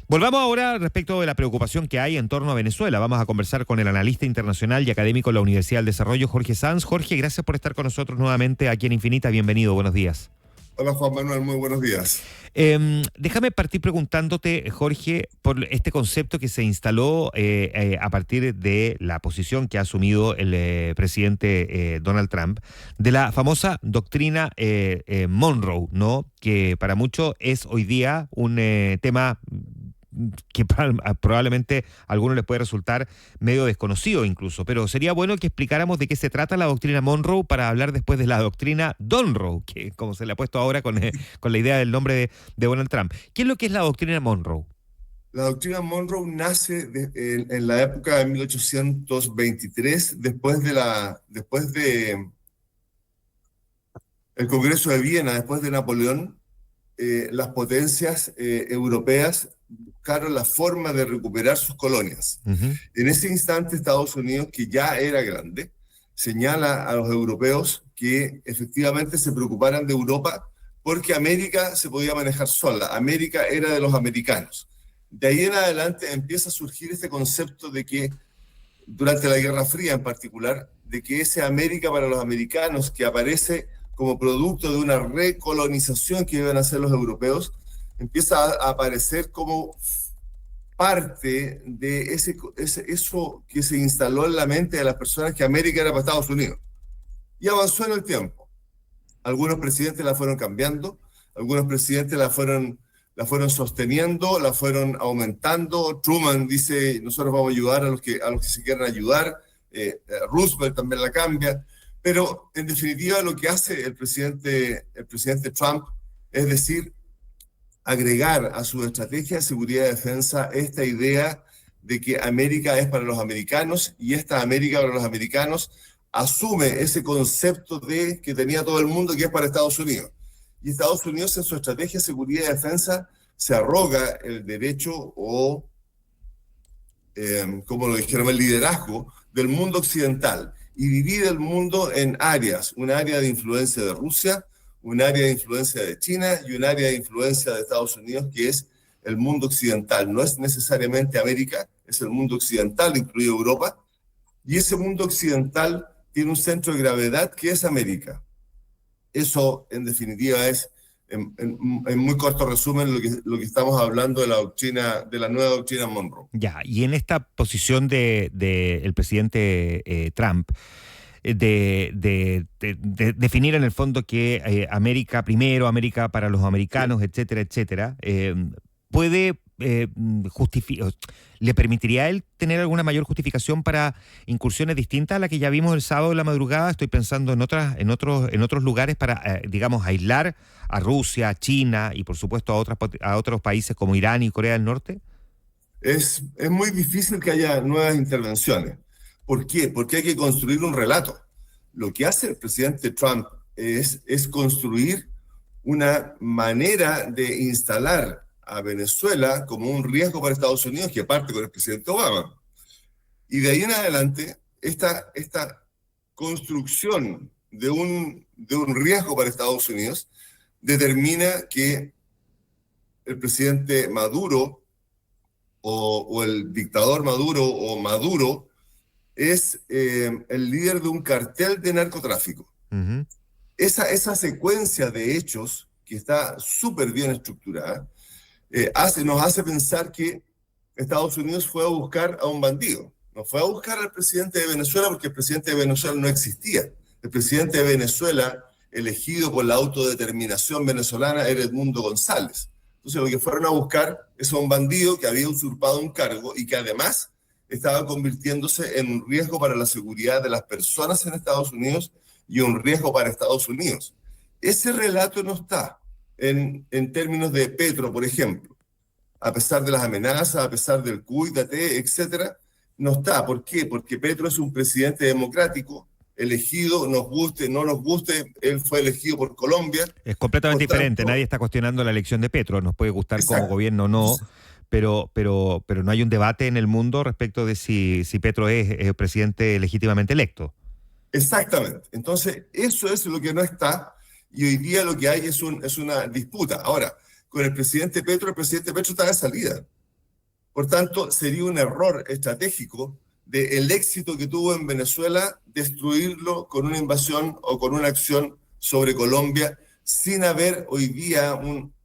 Volvamos ahora respecto de la preocupación que hay en torno a Venezuela. Vamos a conversar con el analista internacional y académico de la Universidad del Desarrollo, Jorge Sanz. Jorge, gracias por estar con nosotros nuevamente aquí en Infinita. Bienvenido, buenos días. Hola Juan Manuel, muy buenos días. Déjame partir preguntándote, Jorge, por este concepto que se instaló a partir de la posición que ha asumido el presidente Donald Trump, de la famosa doctrina Monroe, ¿no?, que para muchos es hoy día un tema que probablemente a algunos les puede resultar medio desconocido incluso, pero sería bueno que explicáramos de qué se trata la doctrina Monroe para hablar después de la doctrina Donroe, que como se le ha puesto ahora con la idea del nombre de Donald Trump. ¿Qué es lo que es la doctrina Monroe? La doctrina Monroe nace en la época de 1823, después de el Congreso de Viena, después de Napoleón. Las potencias europeas buscaron la forma de recuperar sus colonias. Uh-huh. En ese instante Estados Unidos, que ya era grande, señala a los europeos que efectivamente se preocuparan de Europa porque América se podía manejar sola, América era de los americanos. De ahí en adelante empieza a surgir este concepto de que, durante la Guerra Fría en particular, de que ese América para los americanos que aparece como producto de una recolonización que iban a hacer los europeos, empieza a aparecer como parte de eso que se instaló en la mente de las personas, que América era para Estados Unidos. Y avanzó en el tiempo. Algunos presidentes la fueron cambiando, algunos presidentes la fueron sosteniendo, la fueron aumentando. Truman dice, nosotros vamos a ayudar a los que se quieran ayudar. Roosevelt también la cambia. Pero en definitiva lo que hace el presidente Trump es decir, agregar a su estrategia de seguridad y defensa esta idea de que América es para los americanos, y esta América para los americanos asume ese concepto que tenía todo el mundo, que es para Estados Unidos. Y Estados Unidos, en su estrategia de seguridad y defensa, se arroga el derecho o, como lo dijeron, el liderazgo del mundo occidental, y divide el mundo en áreas: un área de influencia de Rusia, un área de influencia de China y un área de influencia de Estados Unidos, que es el mundo occidental. No es necesariamente América, es el mundo occidental, incluido Europa, y ese mundo occidental tiene un centro de gravedad que es América. Eso, en definitiva, es, en muy corto resumen, lo que estamos hablando de la nueva doctrina Monroe. Ya, y en esta posición de el presidente Trump, de definir en el fondo que América primero, América para los americanos, etcétera, etcétera, puede ¿le permitiría a él tener alguna mayor justificación para incursiones distintas a la que ya vimos el sábado en la madrugada? Estoy pensando en otros lugares para, digamos, aislar a Rusia, a China y por supuesto a otros países como Irán y Corea del Norte. Es muy difícil que haya nuevas intervenciones. ¿Por qué? Porque hay que construir un relato. Lo que hace el presidente Trump es construir una manera de instalar a Venezuela como un riesgo para Estados Unidos, que parte con el presidente Obama. Y de ahí en adelante, esta construcción de un riesgo para Estados Unidos determina que el presidente Maduro o el dictador Maduro o Maduro es el líder de un cartel de narcotráfico. Uh-huh. Esa secuencia de hechos, que está súper bien estructurada, nos hace pensar que Estados Unidos fue a buscar a un bandido. No fue a buscar al presidente de Venezuela, porque el presidente de Venezuela no existía. El presidente de Venezuela, elegido por la autodeterminación venezolana, era Edmundo González. Entonces lo que fueron a buscar es a un bandido que había usurpado un cargo y que además estaba convirtiéndose en un riesgo para la seguridad de las personas en Estados Unidos y un riesgo para Estados Unidos. Ese relato no está en términos de Petro, por ejemplo. A pesar de las amenazas, a pesar del cuídate, etcétera, no está. ¿Por qué? Porque Petro es un presidente democrático, elegido, nos guste, no nos guste, él fue elegido por Colombia. Es completamente diferente, nadie está cuestionando la elección de Petro, nos puede gustar como gobierno o no, pero no hay un debate en el mundo respecto de si Petro es presidente legítimamente electo. Exactamente. Entonces, eso es lo que no está, y hoy día lo que hay es una disputa. Ahora, con el presidente Petro está de salida. Por tanto, sería un error estratégico del éxito que tuvo en Venezuela destruirlo con una invasión o con una acción sobre Colombia, sin haber hoy día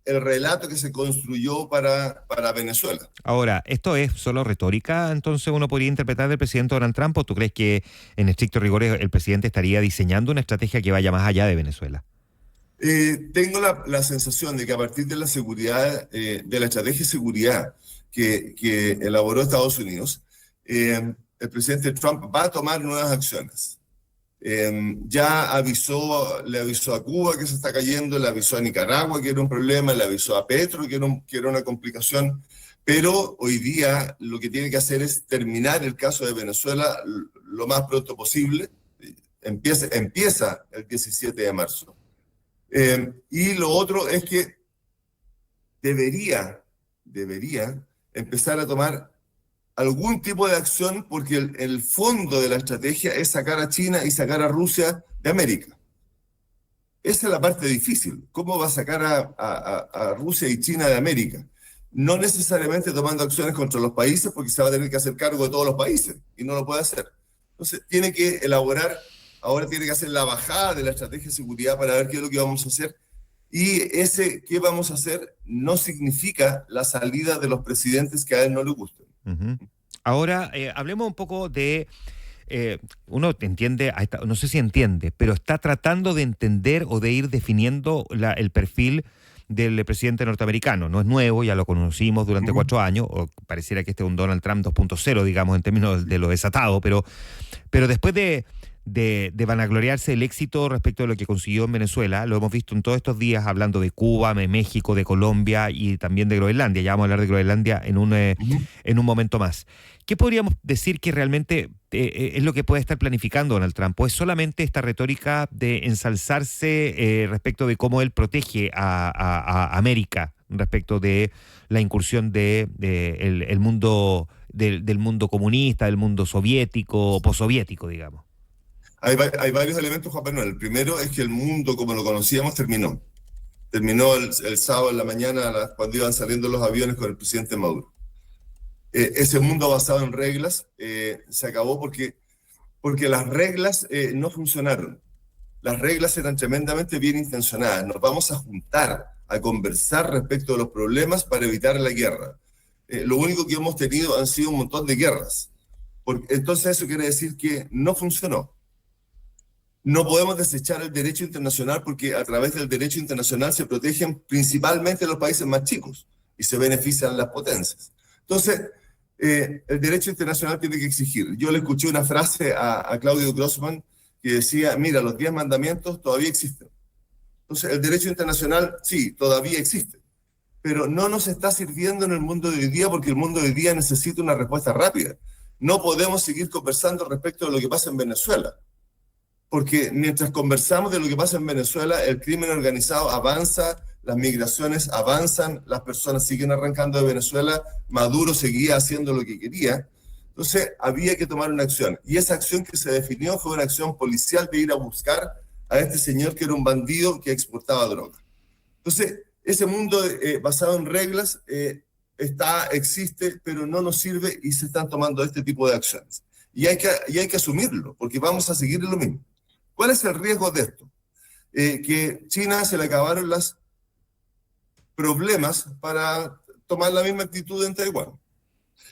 el relato que se construyó para Venezuela. Ahora, ¿esto es solo retórica? Entonces uno podría interpretar del presidente Donald Trump, ¿o tú crees que en estricto rigor el presidente estaría diseñando una estrategia que vaya más allá de Venezuela? Tengo la sensación de que a partir de la seguridad, de la estrategia de seguridad que elaboró Estados Unidos, el presidente Trump va a tomar nuevas acciones. Ya le avisó a Cuba que se está cayendo, le avisó a Nicaragua que era un problema, le avisó a Petro que era una complicación, pero hoy día lo que tiene que hacer es terminar el caso de Venezuela lo más pronto posible. Empieza el 17 de marzo. Y lo otro es que debería empezar a tomar algún tipo de acción, porque el fondo de la estrategia es sacar a China y sacar a Rusia de América. Esa es la parte difícil. ¿Cómo va a sacar a Rusia y China de América? No necesariamente tomando acciones contra los países, porque se va a tener que hacer cargo de todos los países y no lo puede hacer. Entonces tiene que elaborar, ahora tiene que hacer la bajada de la estrategia de seguridad para ver qué es lo que vamos a hacer Y ese ¿qué vamos a hacer? No significa la salida de los presidentes que a él no le gusten. Uh-huh. Ahora, hablemos un poco de... uno entiende, no sé si entiende, pero está tratando de entender o de ir definiendo el perfil del presidente norteamericano. No es nuevo, ya lo conocimos durante 4 años, o pareciera que este es un Donald Trump 2.0, digamos, en términos de lo desatado, pero después de vanagloriarse el éxito respecto de lo que consiguió en Venezuela, lo hemos visto en todos estos días hablando de Cuba, de México, de Colombia y también de Groenlandia. Ya vamos a hablar de Groenlandia en un momento más. ¿Qué podríamos decir que realmente es lo que puede estar planificando Donald Trump? ¿O es solamente esta retórica de ensalzarse respecto de cómo él protege a América respecto de la incursión el mundo del mundo comunista, del mundo soviético o possoviético, digamos? Hay varios elementos, Juan Manuel. El primero es que el mundo como lo conocíamos terminó. Terminó el sábado en la mañana cuando iban saliendo los aviones con el presidente Maduro. Ese mundo basado en reglas se acabó porque las reglas no funcionaron. Las reglas eran tremendamente bien intencionadas. Nos vamos a juntar a conversar respecto de los problemas para evitar la guerra. Lo único que hemos tenido han sido un montón de guerras. Entonces eso quiere decir que no funcionó. No podemos desechar el derecho internacional porque a través del derecho internacional se protegen principalmente los países más chicos y se benefician las potencias. Entonces, el derecho internacional tiene que exigir. Yo le escuché una frase a Claudio Grossman que decía, mira, los 10 mandamientos todavía existen. Entonces, el derecho internacional, sí, todavía existe, pero no nos está sirviendo en el mundo de hoy día porque el mundo de hoy día necesita una respuesta rápida. No podemos seguir conversando respecto de lo que pasa en Venezuela, porque mientras conversamos de lo que pasa en Venezuela, el crimen organizado avanza, las migraciones avanzan, las personas siguen arrancando de Venezuela, Maduro seguía haciendo lo que quería. Entonces había que tomar una acción, y esa acción que se definió fue una acción policial de ir a buscar a este señor que era un bandido que exportaba droga. Entonces, ese mundo basado en reglas existe, pero no nos sirve y se están tomando este tipo de acciones. Y hay que asumirlo, porque vamos a seguir en lo mismo. ¿Cuál es el riesgo de esto? Que China se le acabaron los problemas para tomar la misma actitud en Taiwán.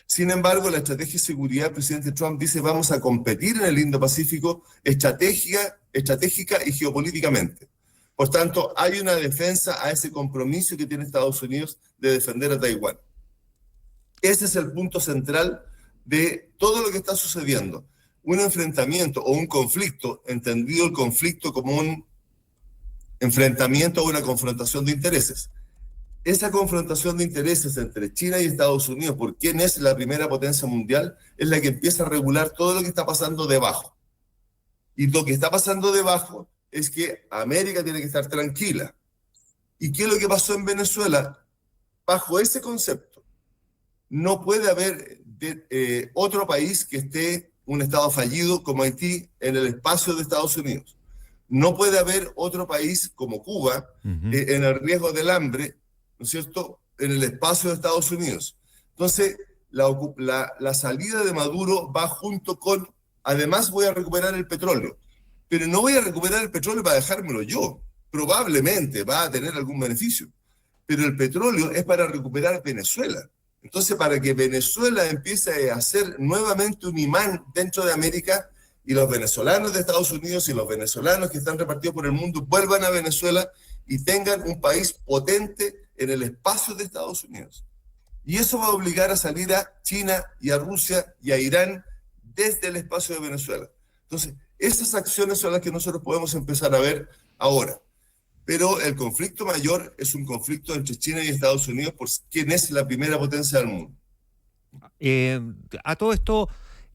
Sin embargo, la estrategia de seguridad del presidente Trump dice vamos a competir en el Indo-Pacífico estratégica y geopolíticamente. Por tanto, hay una defensa a ese compromiso que tiene Estados Unidos de defender a Taiwán. Ese es el punto central de todo lo que está sucediendo. Un enfrentamiento o un conflicto, entendido el conflicto como un enfrentamiento o una confrontación de intereses. Esa confrontación de intereses entre China y Estados Unidos, por quién es la primera potencia mundial, es la que empieza a regular todo lo que está pasando debajo. Y lo que está pasando debajo es que América tiene que estar tranquila. ¿Y qué es lo que pasó en Venezuela? Bajo ese concepto, no puede haber otro país que esté un estado fallido como Haití en el espacio de Estados Unidos. No puede haber otro país como Cuba en el riesgo del hambre, ¿no es cierto?, en el espacio de Estados Unidos. Entonces, la salida de Maduro va junto con, además voy a recuperar el petróleo, pero no voy a recuperar el petróleo para dejármelo yo. Probablemente va a tener algún beneficio, pero el petróleo es para recuperar Venezuela. Entonces, para que Venezuela empiece a ser nuevamente un imán dentro de América y los venezolanos de Estados Unidos y los venezolanos que están repartidos por el mundo vuelvan a Venezuela y tengan un país potente en el espacio de Estados Unidos. Y eso va a obligar a salir a China y a Rusia y a Irán desde el espacio de Venezuela. Entonces, esas acciones son las que nosotros podemos empezar a ver ahora. Pero el conflicto mayor es un conflicto entre China y Estados Unidos por quién es la primera potencia del mundo. A todo esto,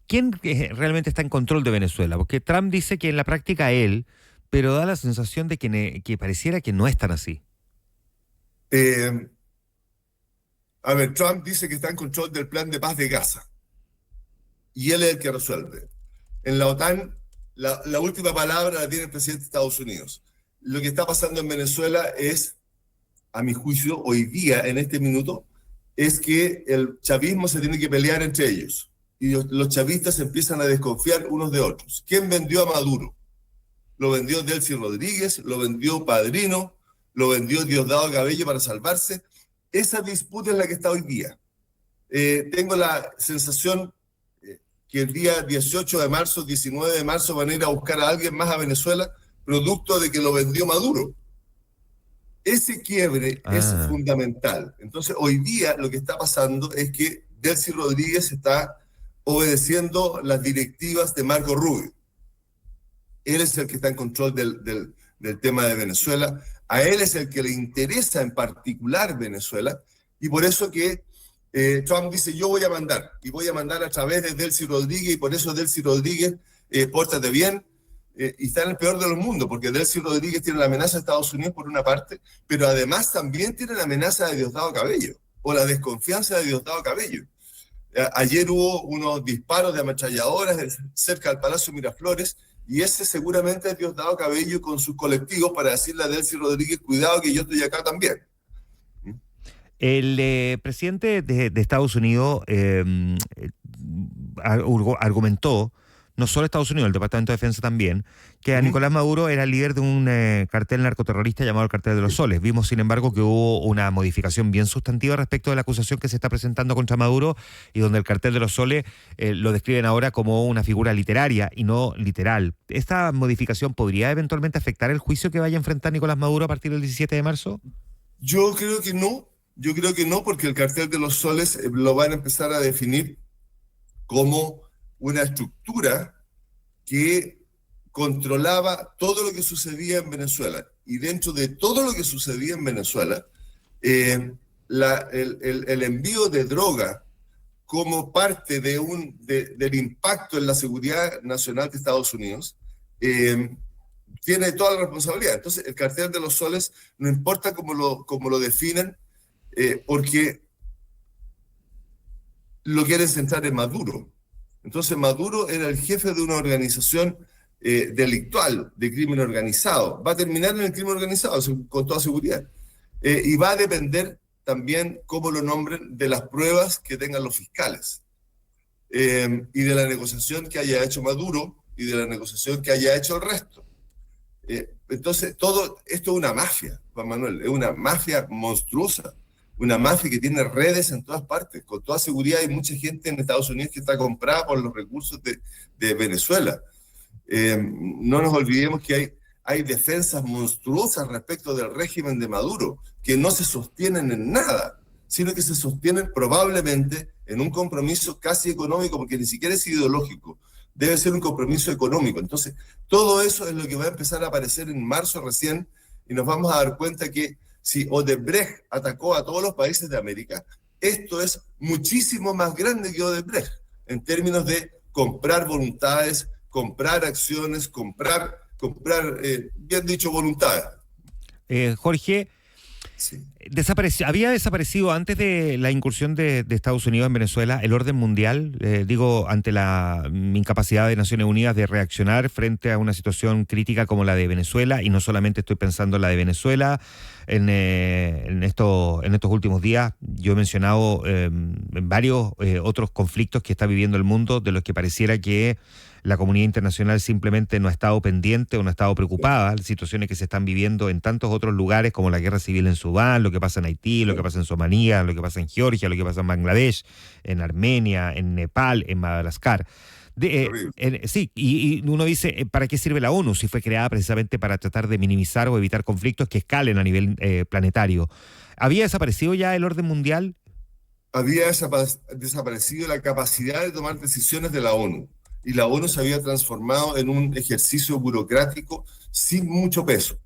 ¿quién realmente está en control de Venezuela? Porque Trump dice que en la práctica él, pero da la sensación de que pareciera que no es tan así. A ver, Trump dice que está en control del plan de paz de Gaza. Y él es el que resuelve. En la OTAN, la última palabra la tiene el presidente de Estados Unidos. Lo que está pasando en Venezuela es, a mi juicio, hoy día, en este minuto, es que el chavismo se tiene que pelear entre ellos. Y los chavistas empiezan a desconfiar unos de otros. ¿Quién vendió a Maduro? Lo vendió Delcy Rodríguez, lo vendió Padrino, lo vendió Diosdado Cabello para salvarse. Esa disputa es la que está hoy día. Tengo la sensación que el día 18 de marzo, 19 de marzo van a ir a buscar a alguien más a Venezuela, producto de que lo vendió Maduro. Ese quiebre es fundamental. Entonces, hoy día lo que está pasando es que Delcy Rodríguez está obedeciendo las directivas de Marco Rubio. Él es el que está en control del tema de Venezuela. A él es el que le interesa en particular Venezuela. Y por eso que Trump dice, yo voy a mandar. Y voy a mandar a través de Delcy Rodríguez. Y por eso Delcy Rodríguez, pórtate bien. Y está en el peor de los mundos, porque Delcy Rodríguez tiene la amenaza de Estados Unidos por una parte, pero además también tiene la amenaza de Diosdado Cabello, o la desconfianza de Diosdado Cabello. Ayer hubo unos disparos de ametralladoras cerca del Palacio Miraflores, y ese seguramente es Diosdado Cabello con sus colectivos para decirle a Delcy Rodríguez, cuidado que yo estoy acá también. El presidente de Estados Unidos argumentó, no solo Estados Unidos, el Departamento de Defensa también, que a Nicolás Maduro era el líder de un cartel narcoterrorista llamado el Cartel de los Soles. Vimos, sin embargo, que hubo una modificación bien sustantiva respecto de la acusación que se está presentando contra Maduro, y donde el Cartel de los Soles lo describen ahora como una figura literaria y no literal. ¿Esta modificación podría eventualmente afectar el juicio que vaya a enfrentar Nicolás Maduro a partir del 17 de marzo? Yo creo que no. Yo creo que no, porque el Cartel de los Soles lo van a empezar a definir como una estructura que controlaba todo lo que sucedía en Venezuela. Y dentro de todo lo que sucedía en Venezuela, el envío de droga como parte del impacto en la seguridad nacional de Estados Unidos, tiene toda la responsabilidad. Entonces, el Cartel de los Soles, no importa cómo lo definen, porque lo quieren centrar en Maduro. Entonces Maduro era el jefe de una organización delictual, de crimen organizado. Va a terminar en el crimen organizado, con toda seguridad. Y va a depender también, cómo lo nombren, de las pruebas que tengan los fiscales. Y de la negociación que haya hecho Maduro y de la negociación que haya hecho el resto. Entonces, todo esto es una mafia, Juan Manuel, es una mafia monstruosa. Una mafia que tiene redes en todas partes. Con toda seguridad hay mucha gente en Estados Unidos que está comprada por los recursos de Venezuela. No nos olvidemos que hay defensas monstruosas respecto del régimen de Maduro, que no se sostienen en nada, sino que se sostienen probablemente en un compromiso casi económico, porque ni siquiera es ideológico, debe ser un compromiso económico. Entonces, todo eso es lo que va a empezar a aparecer en marzo recién, y nos vamos a dar cuenta que si Odebrecht atacó a todos los países de América, esto es muchísimo más grande que Odebrecht, en términos de comprar voluntades, comprar acciones, comprar bien dicho, voluntades. Jorge, sí. Había desaparecido antes de la incursión de Estados Unidos en Venezuela el orden mundial, ante la incapacidad de Naciones Unidas de reaccionar frente a una situación crítica como la de Venezuela, y no solamente estoy pensando en la de Venezuela. En estos últimos días yo he mencionado varios otros conflictos que está viviendo el mundo, de los que pareciera que la comunidad internacional simplemente no ha estado pendiente o no ha estado preocupada. Las situaciones que se están viviendo en tantos otros lugares, como la guerra civil en Sudán, lo que pasa en Haití, lo que pasa en Somalia, lo que pasa en Georgia, lo que pasa en Bangladesh, en Armenia, en Nepal, en Madagascar. Sí, y uno dice, ¿para qué sirve la ONU? Si fue creada precisamente para tratar de minimizar o evitar conflictos que escalen a nivel planetario. ¿Había desaparecido ya el orden mundial? Había desaparecido la capacidad de tomar decisiones de la ONU. Y la ONU se había transformado en un ejercicio burocrático sin mucho peso.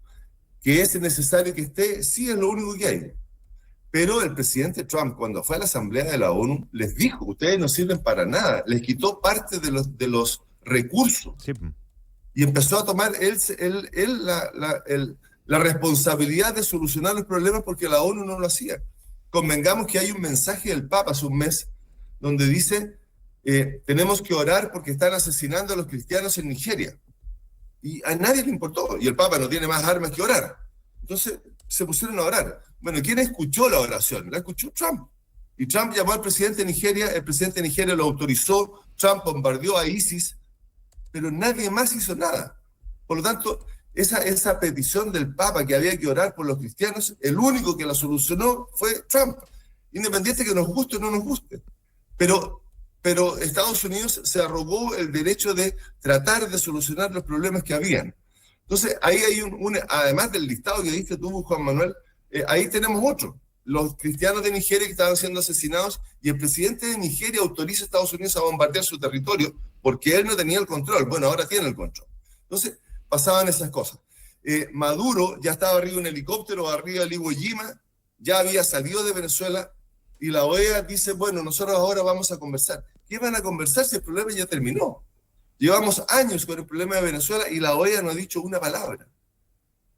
¿Que es necesario que esté? Sí, es lo único que hay. Pero el presidente Trump, cuando fue a la Asamblea de la ONU, les dijo, ustedes no sirven para nada. Les quitó parte de los recursos. Sí. Y empezó a tomar la responsabilidad de solucionar los problemas, porque la ONU no lo hacía. Convengamos que hay un mensaje del Papa hace un mes donde dice, tenemos que orar porque están asesinando a los cristianos en Nigeria. Y a nadie le importó. Y el Papa no tiene más armas que orar. Entonces se pusieron a orar. Bueno, ¿quién escuchó la oración? La escuchó Trump. Y Trump llamó al presidente de Nigeria, el presidente de Nigeria lo autorizó, Trump bombardeó a ISIS, pero nadie más hizo nada. Por lo tanto, esa petición del Papa que había que orar por los cristianos, el único que la solucionó fue Trump, independiente que nos guste o no nos guste. Pero Estados Unidos se arrogó el derecho de tratar de solucionar los problemas que habían. Entonces, ahí hay además del listado que diste tú, Juan Manuel, ahí tenemos otro. Los cristianos de Nigeria que estaban siendo asesinados, y el presidente de Nigeria autoriza a Estados Unidos a bombardear su territorio porque él no tenía el control. Bueno, ahora tiene el control. Entonces, pasaban esas cosas. Maduro ya estaba arriba de un helicóptero, arriba del Iwo Jima, ya había salido de Venezuela, y la OEA dice, bueno, nosotros ahora vamos a conversar. ¿Qué van a conversar si el problema ya terminó? Llevamos años con el problema de Venezuela y la OEA no ha dicho una palabra.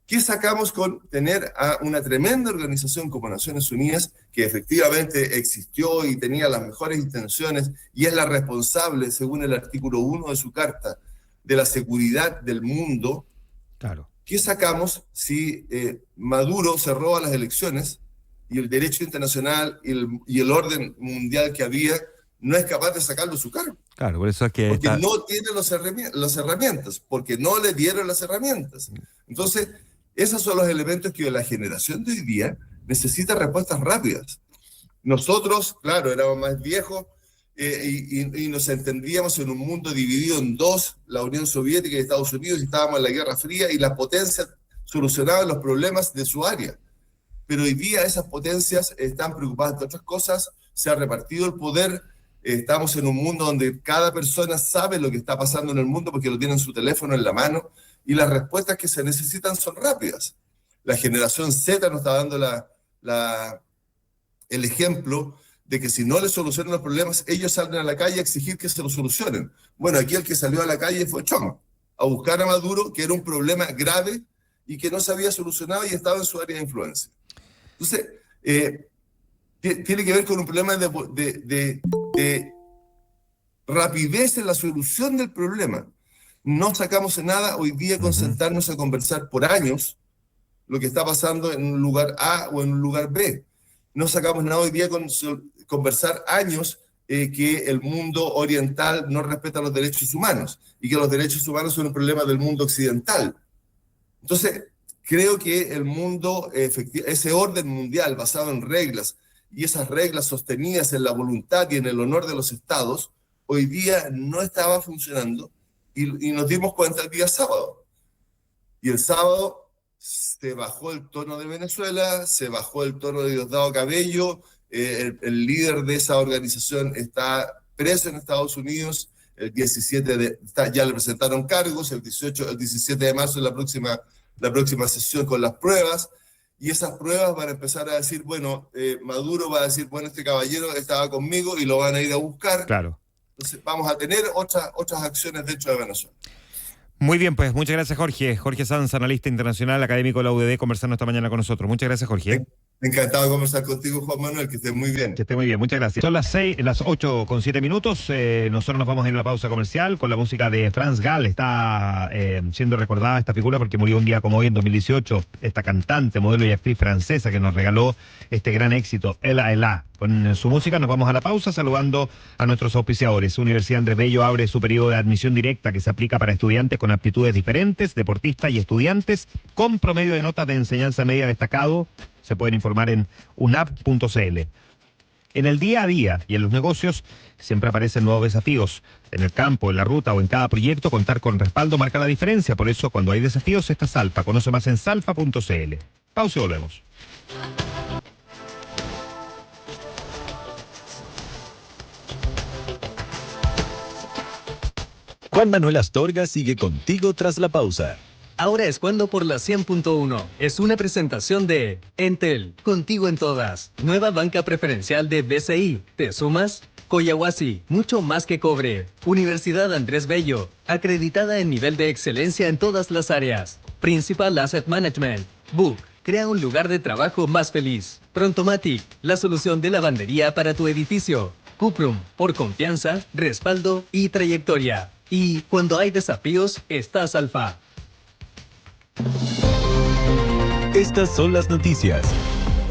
¿Qué sacamos con tener a una tremenda organización como Naciones Unidas, que efectivamente existió y tenía las mejores intenciones y es la responsable, según el artículo 1 de su carta, de la seguridad del mundo? Claro. ¿Qué sacamos si Maduro se roba las elecciones y el derecho internacional y el orden mundial que había no es capaz de sacarlo de su cargo? Claro, por eso es que... Porque no tiene las herramientas, porque no le dieron las herramientas. Entonces, esos son los elementos que la generación de hoy día necesita respuestas rápidas. Nosotros, claro, éramos más viejos y nos entendíamos en un mundo dividido en dos, la Unión Soviética y Estados Unidos, y estábamos en la Guerra Fría, y las potencias solucionaban los problemas de su área. Pero hoy día esas potencias están preocupadas de otras cosas, se ha repartido el poder, estamos en un mundo donde cada persona sabe lo que está pasando en el mundo porque lo tiene en su teléfono en la mano, y las respuestas que se necesitan son rápidas. La generación Z nos está dando el ejemplo de que si no le solucionan los problemas, ellos salen a la calle a exigir que se los solucionen. Bueno, aquí el que salió a la calle fue Trump, a buscar a Maduro, que era un problema grave y que no se había solucionado y estaba en su área de influencia. Entonces, tiene que ver con un problema de rapidez en la solución del problema. No sacamos nada hoy día con sentarnos a conversar por años lo que está pasando en un lugar A o en un lugar B. No sacamos nada hoy día con conversar años que el mundo oriental no respeta los derechos humanos y que los derechos humanos son un problema del mundo occidental. Entonces, creo que el mundo, ese orden mundial basado en reglas y esas reglas sostenidas en la voluntad y en el honor de los estados, hoy día no estaba funcionando, y nos dimos cuenta el día sábado. Y el sábado se bajó el tono de Venezuela, se bajó el tono de Diosdado Cabello, el líder de esa organización está preso en Estados Unidos, el 17 ya le presentaron cargos, el 17 de marzo es la próxima sesión con las pruebas, y esas pruebas van a empezar a decir, bueno, Maduro va a decir, bueno, este caballero estaba conmigo, y lo van a ir a buscar. Claro. Entonces vamos a tener otras acciones dentro de Venezuela. Muy bien, pues muchas gracias, Jorge. Jorge Sanz, analista internacional, académico de la UDD, conversando esta mañana con nosotros. Muchas gracias, Jorge. Encantado de conversar contigo, Juan Manuel, que estés muy bien. Que esté muy bien, muchas gracias. Son las 8:07 minutos. Nosotros nos vamos a ir a la pausa comercial con la música de Franz Gall. Está siendo recordada esta figura porque murió un día como hoy en 2018. Esta cantante, modelo y actriz francesa que nos regaló este gran éxito, Ella Ella. Con su música nos vamos a la pausa saludando a nuestros auspiciadores. Universidad Andrés Bello abre su periodo de admisión directa que se aplica para estudiantes con aptitudes diferentes, deportistas y estudiantes con promedio de notas de enseñanza media destacado. Se pueden informar en unap.cl. En el día a día y en los negocios siempre aparecen nuevos desafíos. En el campo, en la ruta o en cada proyecto, contar con respaldo marca la diferencia. Por eso, cuando hay desafíos, está Salfa. Conoce más en salfa.cl. Pausa y volvemos. Juan Manuel Astorga sigue contigo tras la pausa. Ahora es cuando por la 100.1. Es una presentación de Entel, contigo en todas. Nueva banca preferencial de BCI. ¿Te sumas? Coyahuasi, mucho más que cobre. Universidad Andrés Bello, acreditada en nivel de excelencia en todas las áreas. Principal Asset Management. Book, crea un lugar de trabajo más feliz. Prontomatic, la solución de lavandería para tu edificio. Cuprum, por confianza, respaldo y trayectoria. Y cuando hay desafíos, está Salfa. Estas son las noticias.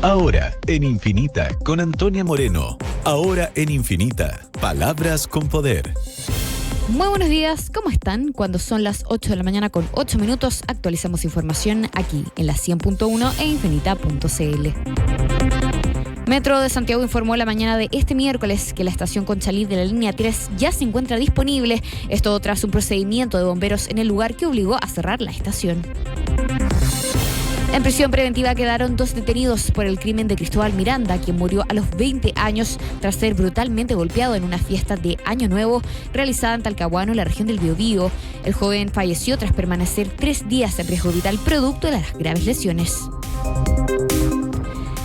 Ahora en Infinita con Antonia Moreno. Ahora en Infinita, palabras con poder. Muy buenos días, ¿cómo están? Cuando son las 8 de la mañana con 8 minutos, actualizamos información aquí en la 100.1 e infinita.cl. Metro de Santiago informó la mañana de este miércoles que la estación Conchalí de la línea 3 ya se encuentra disponible. Esto tras un procedimiento de bomberos en el lugar que obligó a cerrar la estación. En prisión preventiva quedaron 2 detenidos por el crimen de Cristóbal Miranda, quien murió a los 20 años tras ser brutalmente golpeado en una fiesta de Año Nuevo realizada en Talcahuano, en la región del Biobío. El joven falleció tras permanecer 3 días en riesgo vital producto de las graves lesiones.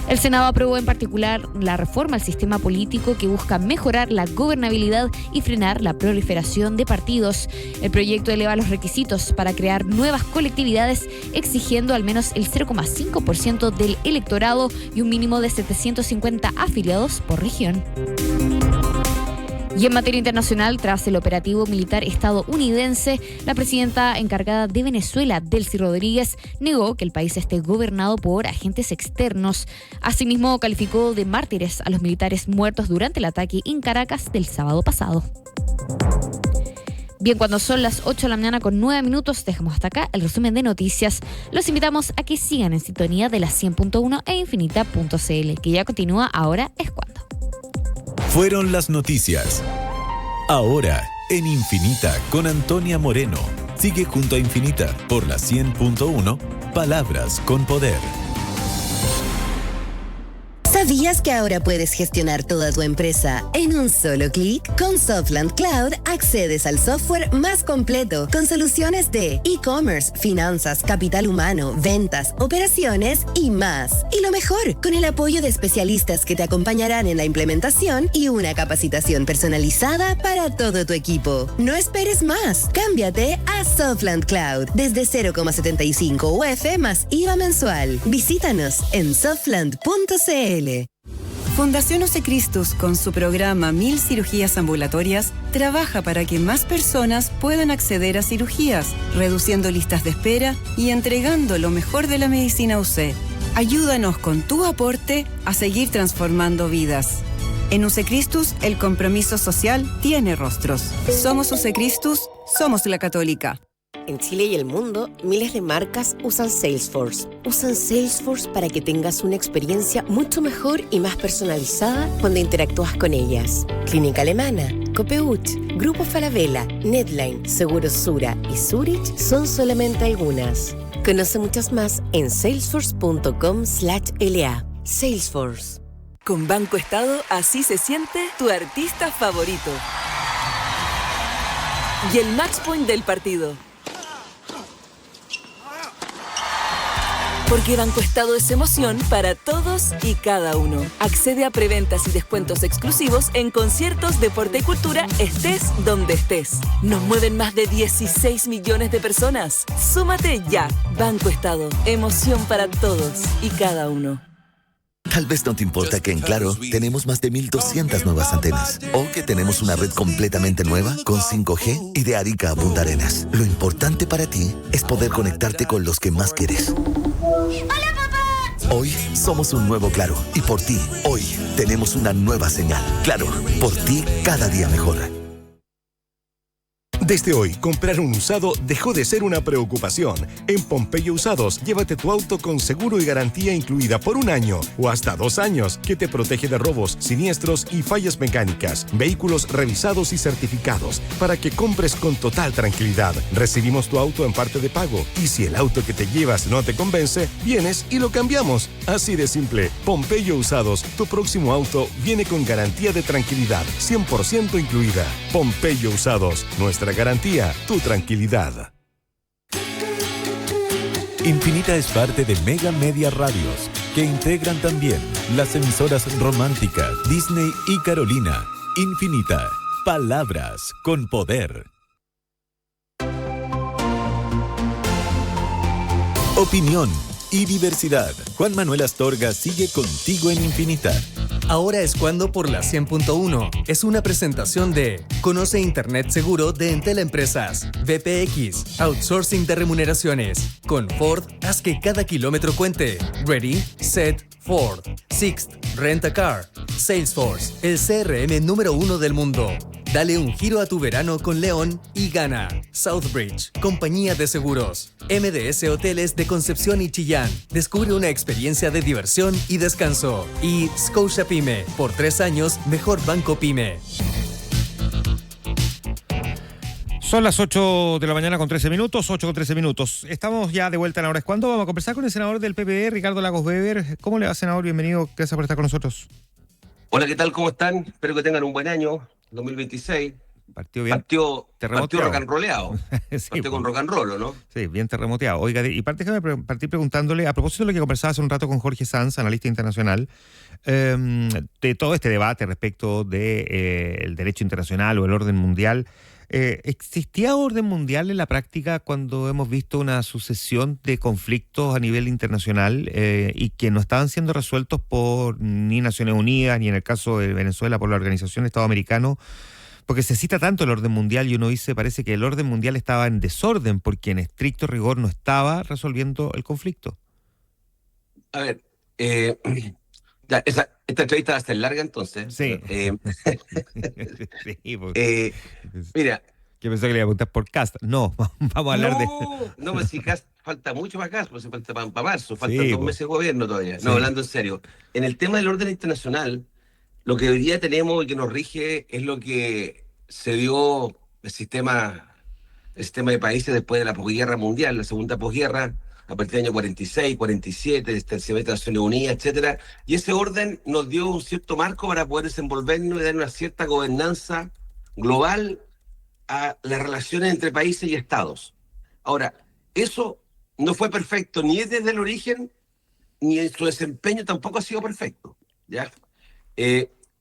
El Senado aprobó en particular la reforma al sistema político que busca mejorar la gobernabilidad y frenar la proliferación de partidos. El proyecto eleva los requisitos para crear nuevas colectividades, exigiendo al menos el 0,5% del electorado y un mínimo de 750 afiliados por región. Y en materia internacional, tras el operativo militar estadounidense, la presidenta encargada de Venezuela, Delcy Rodríguez, negó que el país esté gobernado por agentes externos. Asimismo, calificó de mártires a los militares muertos durante el ataque en Caracas del sábado pasado. Bien, cuando son las 8 de la mañana con 9 minutos, dejamos hasta acá el resumen de noticias. Los invitamos a que sigan en sintonía de la 100.1 e infinita.cl, que ya continúa Ahora es Cuando. Fueron las noticias. Ahora, en Infinita, con Antonia Moreno. Sigue junto a Infinita por la 100.1, Palabras con Poder. ¿Sabías que ahora puedes gestionar toda tu empresa en un solo clic? Con Softland Cloud accedes al software más completo con soluciones de e-commerce, finanzas, capital humano, ventas, operaciones y más. Y lo mejor, con el apoyo de especialistas que te acompañarán en la implementación y una capacitación personalizada para todo tu equipo. No esperes más. Cámbiate a Softland Cloud desde 0,75 UF más IVA mensual. Visítanos en softland.cl. Fundación Usecristus, con su programa 1000 cirugías ambulatorias, trabaja para que más personas puedan acceder a cirugías, reduciendo listas de espera y entregando lo mejor de la medicina UC. Ayúdanos con tu aporte a seguir transformando vidas. En Usecristus, el compromiso social tiene rostros. Somos Usecristus, somos la católica. En Chile y el mundo, miles de marcas usan Salesforce. Usan Salesforce para que tengas una experiencia mucho mejor y más personalizada cuando interactúas con ellas. Clínica Alemana, Copeuch, Grupo Falabella, Netline, Seguros Sura y Zurich son solamente algunas. Conoce muchas más en salesforce.com/LA. Salesforce. Con Banco Estado, así se siente tu artista favorito. Y el match point del partido. Porque Banco Estado es emoción para todos y cada uno. Accede a preventas y descuentos exclusivos en conciertos, deporte y cultura, estés donde estés. Nos mueven más de 16 millones de personas. Súmate ya. Banco Estado, emoción para todos y cada uno. Tal vez no te importa que en Claro tenemos más de 1,200 nuevas antenas o que tenemos una red completamente nueva con 5G y de Arica a Punta Arenas. Lo importante para ti es poder conectarte con los que más quieres. ¡Hola, papá! Hoy somos un nuevo Claro y por ti, hoy tenemos una nueva señal. Claro, por ti cada día mejor. Desde hoy, comprar un usado dejó de ser una preocupación. En Pompeyo Usados, llévate tu auto con seguro y garantía incluida por 1 año o hasta 2 años, que te protege de robos, siniestros y fallas mecánicas. Vehículos revisados y certificados para que compres con total tranquilidad. Recibimos tu auto en parte de pago y si el auto que te llevas no te convence, vienes y lo cambiamos. Así de simple. Pompeyo Usados, tu próximo auto viene con garantía de tranquilidad, 100% incluida. Pompeyo Usados, nuestra garantía, tu tranquilidad. Infinita es parte de Mega Media Radios, que integran también las emisoras Romántica, Disney y Carolina. Infinita, palabras con poder. Opinión y diversidad. Juan Manuel Astorga sigue contigo en Infinita. Ahora es cuando por la 100.1. Es una presentación de Conoce Internet Seguro de Entel Empresas, VPX, Outsourcing de Remuneraciones. Con Ford, haz que cada kilómetro cuente. Ready, Set, Ford. Sixt, Rent a Car. Salesforce, el CRM número 1 del mundo. Dale un giro a tu verano con León y gana. Southbridge, compañía de seguros. MDS Hoteles de Concepción y Chillán. Descubre una experiencia de diversión y descanso. Y Scotia Pyme, por 3 años, mejor banco pyme. Son las 8 de la mañana con 13 minutos, 8 con 13 minutos. Estamos ya de vuelta en la hora es cuando. Vamos a conversar con el senador del PPD, Ricardo Lagos Weber. ¿Cómo le va, senador? Bienvenido, gracias por estar con nosotros. Hola, ¿qué tal? ¿Cómo están? Espero que tengan un buen año, 2026. Partió bien. Partió rock and rolleado. Sí, partió con rock and roll, ¿no? Sí, bien terremoteado. Oiga, y déjame partir preguntándole, a propósito de lo que conversaba hace un rato con Jorge Sanz, analista internacional, de todo este debate respecto de el derecho internacional o el orden mundial. ¿Existía orden mundial en la práctica cuando hemos visto una sucesión de conflictos a nivel internacional y que no estaban siendo resueltos por ni Naciones Unidas, ni en el caso de Venezuela por la Organización Estado Americano? Porque se cita tanto el orden mundial y uno dice, parece que el orden mundial estaba en desorden porque en estricto rigor no estaba resolviendo el conflicto. A ver, esta entrevista va a ser larga entonces. Sí. Sí, porque, mira. Yo pensé que le iba a preguntar por Cast. No, vamos a hablar de... No, pues si Cast, falta mucho más Cast, pues falta para marzo, faltan Sí, 2 meses de gobierno todavía. Sí. No, hablando en serio. En el tema del orden internacional, lo que hoy día tenemos y que nos rige es lo que se dio el sistema de países después de la posguerra mundial, la segunda posguerra, a partir del año 46, 47, establecimiento de Naciones Unidas, etcétera. Y ese orden nos dio un cierto marco para poder desenvolvernos y dar una cierta gobernanza global a las relaciones entre países y estados. Ahora, eso no fue perfecto ni desde el origen, ni en su desempeño tampoco ha sido perfecto, ¿ya?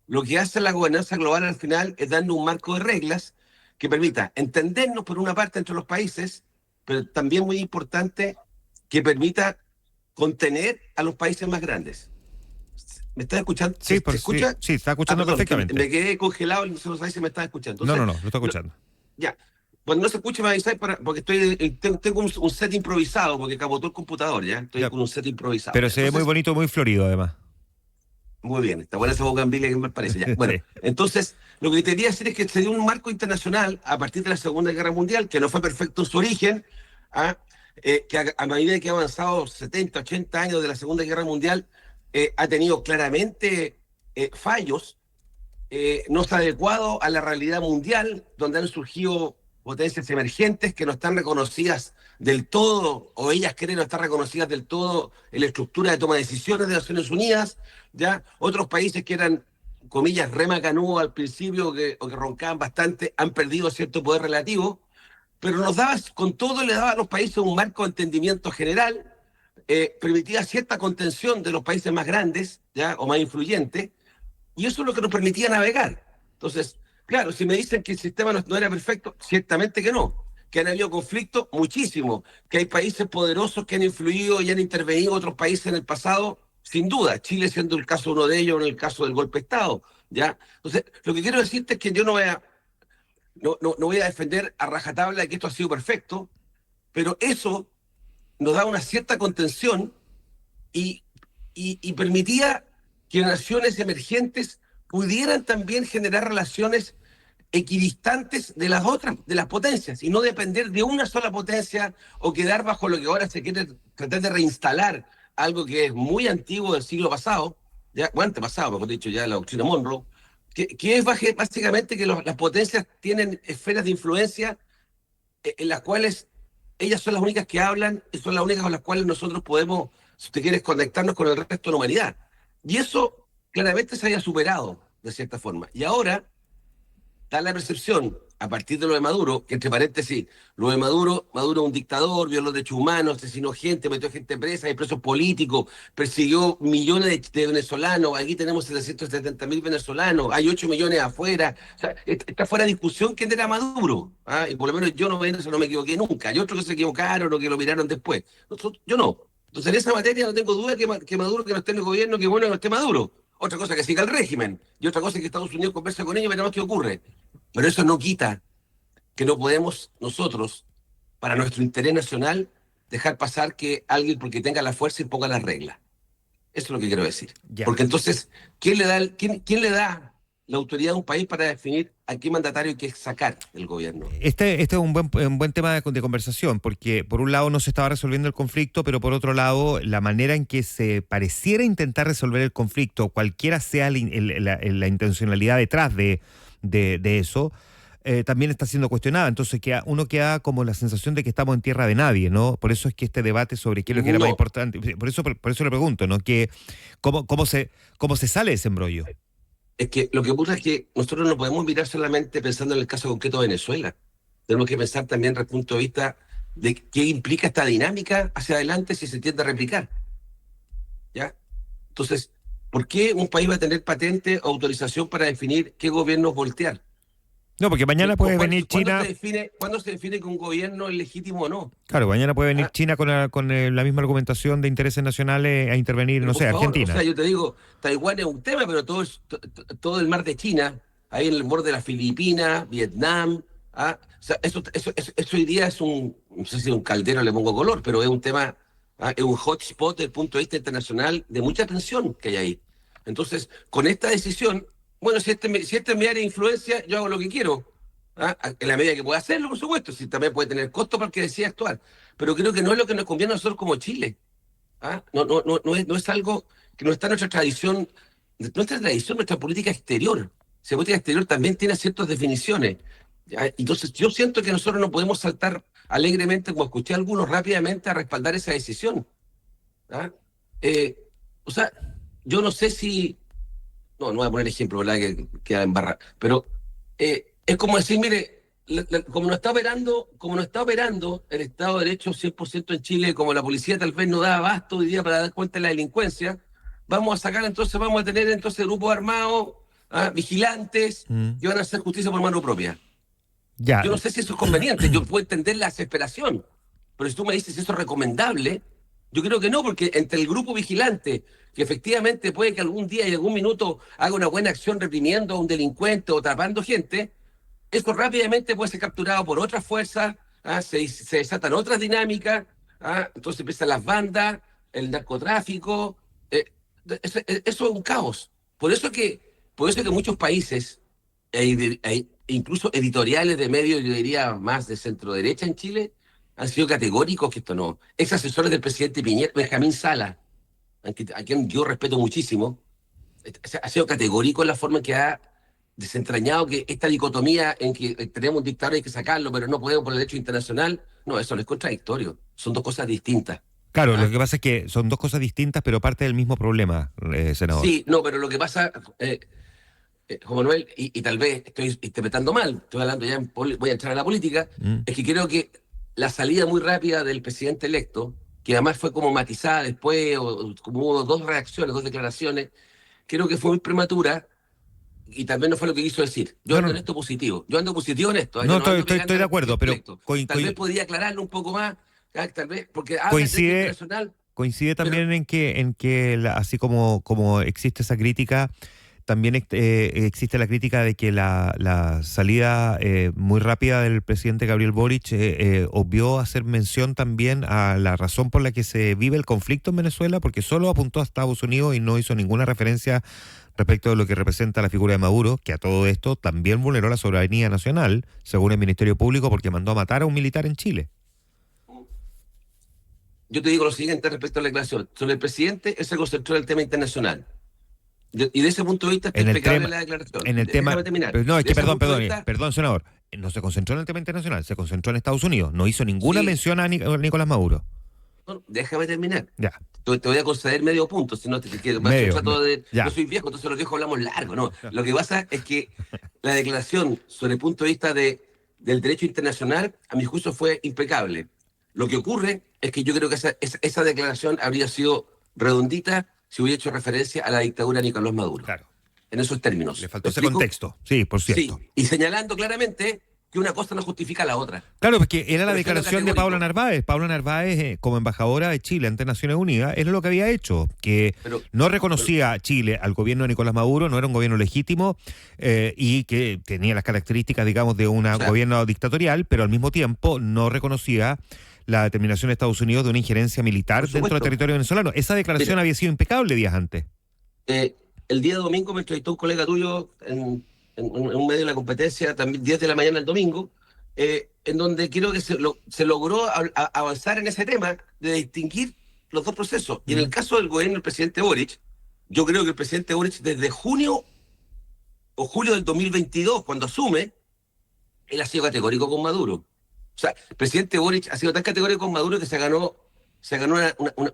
Lo que hace la gobernanza global al final es darnos un marco de reglas que permita entendernos por una parte entre los países, pero también muy importante que permita contener a los países más grandes. ¿Me estás escuchando? Sí, ¿Se escucha? Sí, está escuchando perdón, perfectamente. Me quedé congelado y no sabía si me estás escuchando. No, Entonces, lo estoy escuchando. Ya. Cuando no se escuche me avisáis porque tengo un set improvisado, porque capotó el computador, ¿ya? Estoy con un set improvisado. Pero se ve muy bonito, muy florido además. Muy bien, está buena esa bougainvillea que me parece. Ya. Bueno, Sí. Entonces, lo que te quería decir es que se dio un marco internacional a partir de la Segunda Guerra Mundial, que no fue perfecto en su origen, que a medida que ha avanzado 70, 80 años de la Segunda Guerra Mundial, ha tenido claramente fallos, no está adecuado a la realidad mundial, donde han surgido potencias emergentes que no están reconocidas del todo, o ellas creen no estar reconocidas del todo en la estructura de toma de decisiones de Naciones Unidas, ¿ya? Otros países que eran, comillas, remacanudos al principio, o que roncaban bastante, han perdido cierto poder relativo, pero nos daba, con todo le daba a los países un marco de entendimiento general, permitía cierta contención de los países más grandes, ¿ya? O más influyentes, y eso es lo que nos permitía navegar. Entonces, claro, si me dicen que el sistema no era perfecto, ciertamente que no. Que han habido conflictos, muchísimo. Que hay países poderosos que han influido y han intervenido otros países en el pasado, sin duda. Chile siendo el caso uno de ellos en el caso del golpe de Estado, ¿ya? Entonces, lo que quiero decirte es que yo no voy a defender a rajatabla de que esto ha sido perfecto, pero eso nos da una cierta contención y permitía que naciones emergentes pudieran también generar relaciones equidistantes de las otras, de las potencias, y no depender de una sola potencia o quedar bajo lo que ahora se quiere tratar de reinstalar, algo que es muy antiguo del siglo pasado, o antepasado, mejor dicho, ya la doctrina Monroe, que es básicamente que las potencias tienen esferas de influencia en las cuales ellas son las únicas que hablan y son las únicas con las cuales nosotros podemos, si usted quiere, conectarnos con el resto de la humanidad. Y eso claramente se había superado, de cierta forma. Y ahora da la percepción, a partir de lo de Maduro, que entre paréntesis, lo de Maduro es un dictador, violó los derechos humanos, asesinó gente, metió gente presa, hay presos políticos, persiguió millones de venezolanos, aquí tenemos 770.000 venezolanos, hay 8 millones afuera. O sea, está fuera de discusión quién era Maduro, y por lo menos yo no me equivoqué nunca. Hay otros que se equivocaron o que lo miraron después. Yo no. Entonces en esa materia no tengo duda que Maduro, que no esté en el gobierno, que bueno que no esté Maduro. Otra cosa que siga el régimen, y otra cosa que Estados Unidos converse con ellos y veremos qué ocurre. Pero eso no quita que no podemos nosotros, para nuestro interés nacional, dejar pasar que alguien, porque tenga la fuerza, imponga las reglas. Eso es lo que quiero decir. Ya. Porque entonces, ¿quién le da la autoridad de un país para definir a qué mandatario hay que sacar del gobierno. Este es un buen tema de conversación, porque por un lado no se estaba resolviendo el conflicto, pero por otro lado, la manera en que se pareciera intentar resolver el conflicto, cualquiera sea la intencionalidad detrás de eso, también está siendo cuestionada. Entonces uno queda como la sensación de que estamos en tierra de nadie, ¿no? Por eso es que este debate sobre qué es lo que era más importante, por eso le pregunto, ¿no? ¿Cómo se sale de ese embrollo? Es que lo que ocurre es que nosotros no podemos mirar solamente pensando en el caso concreto de Venezuela. Tenemos que pensar también desde el punto de vista de qué implica esta dinámica hacia adelante si se tiende a replicar. ¿Ya? Entonces, ¿por qué un país va a tener patente o autorización para definir qué gobierno voltear? No, porque mañana puede venir China. ¿Cuándo se define que un gobierno es legítimo o no? Claro, mañana puede venir China con la misma argumentación de intereses nacionales a intervenir, no sé, Argentina. O sea, yo te digo, Taiwán es un tema, pero todo el mar de China, ahí en el borde de las Filipinas, Vietnam, o sea, eso hoy día es no sé si un caldero le pongo color, pero es un tema, es un hotspot desde el punto de vista internacional de mucha tensión que hay ahí. Entonces, con esta decisión, bueno, si este es mi área de influencia, yo hago lo que quiero. En la medida que pueda hacerlo, por supuesto. Si también puede tener costo para el que decida actuar. Pero creo que no es lo que nos conviene a nosotros como Chile. No es algo que no está en nuestra tradición, nuestra política exterior. Esa política exterior también tiene ciertas definiciones. Entonces, yo siento que nosotros no podemos saltar alegremente, como escuché a algunos rápidamente, a respaldar esa decisión. O sea, yo no sé si... No voy a poner ejemplo, ¿verdad? Que queda en barra. Pero es como decir, mire, como no está operando el Estado de Derecho 100% en Chile, como la policía tal vez no da abasto hoy día para dar cuenta de la delincuencia, vamos a tener entonces grupos armados, vigilantes, que van a hacer justicia por mano propia. Ya. Yo no sé si eso es conveniente, yo puedo entender la desesperación, pero si tú me dices si eso es recomendable, yo creo que no, porque entre el grupo vigilante, que efectivamente puede que algún día y algún minuto haga una buena acción reprimiendo a un delincuente o atrapando gente, eso rápidamente puede ser capturado por otras fuerzas, se desatan otras dinámicas, entonces empiezan las bandas, el narcotráfico, eso es un caos. Por eso que muchos países, incluso editoriales de medios, yo diría más de centro derecha en Chile, han sido categóricos que esto no. Ex asesores del presidente Piñera, Benjamín Sala, a quien yo respeto muchísimo, ha sido categórico en la forma en que ha desentrañado que esta dicotomía en que tenemos un dictador y hay que sacarlo, pero no podemos por el derecho internacional, no, eso no es contradictorio, son dos cosas distintas. Claro, lo que pasa es que son dos cosas distintas, pero parte del mismo problema, senador. Sí, no, pero lo que pasa, Juan Manuel, y tal vez estoy interpretando mal, estoy hablando ya, voy a entrar a la política, es que creo que la salida muy rápida del presidente electo, que además fue como matizada después, o como hubo dos reacciones, dos declaraciones, creo que fue muy prematura y tal vez no fue lo que quiso decir. Yo ando en esto positivo. Yo ando positivo en esto. No, estoy de acuerdo, pero... Tal vez podría aclararlo un poco más, tal vez, porque... Coincide también en que así como existe esa crítica, también existe la crítica de que la salida muy rápida del presidente Gabriel Boric obvió hacer mención también a la razón por la que se vive el conflicto en Venezuela, porque solo apuntó a Estados Unidos y no hizo ninguna referencia respecto de lo que representa la figura de Maduro, que a todo esto también vulneró la soberanía nacional, según el Ministerio Público, porque mandó a matar a un militar en Chile. Yo te digo lo siguiente respecto a la declaración. Sobre el presidente, él se concentró en el tema internacional. Y de ese punto de vista está impecable la declaración. En el tema, no, es que perdón, senador, no se concentró en el tema internacional, se concentró en Estados Unidos, no hizo ninguna mención a Nicolás Maduro. No, déjame terminar. Ya. Te voy a conceder medio punto, si no yo soy viejo, entonces los viejos hablamos largo, ¿no? Lo que pasa es que la declaración sobre el punto de vista del derecho internacional, a mi juicio, fue impecable. Lo que ocurre es que yo creo que esa declaración habría sido redondita si hubiera hecho referencia a la dictadura de Nicolás Maduro. Claro. En esos términos. Le faltó ese contexto, sí, por cierto. Sí, y señalando claramente que una cosa no justifica la otra. Claro, porque era la declaración de Paula Narváez. Paula Narváez, como embajadora de Chile ante Naciones Unidas, era lo que había hecho, que no reconocía a Chile al gobierno de Nicolás Maduro, no era un gobierno legítimo y que tenía las características, digamos, de un gobierno dictatorial, pero al mismo tiempo no reconocía la determinación de Estados Unidos de una injerencia militar dentro del territorio venezolano. Esa declaración había sido impecable días antes. el día domingo me entrevistó un colega tuyo en un medio de la competencia, también 10 de la mañana el domingo, en donde creo que se logró avanzar en ese tema de distinguir los dos procesos. Y en el caso del gobierno del presidente Boric, yo creo que el presidente Boric desde junio o julio del 2022, cuando asume, él ha sido categórico con Maduro. O sea, el presidente Boric ha sido tan categórico con Maduro que se ganó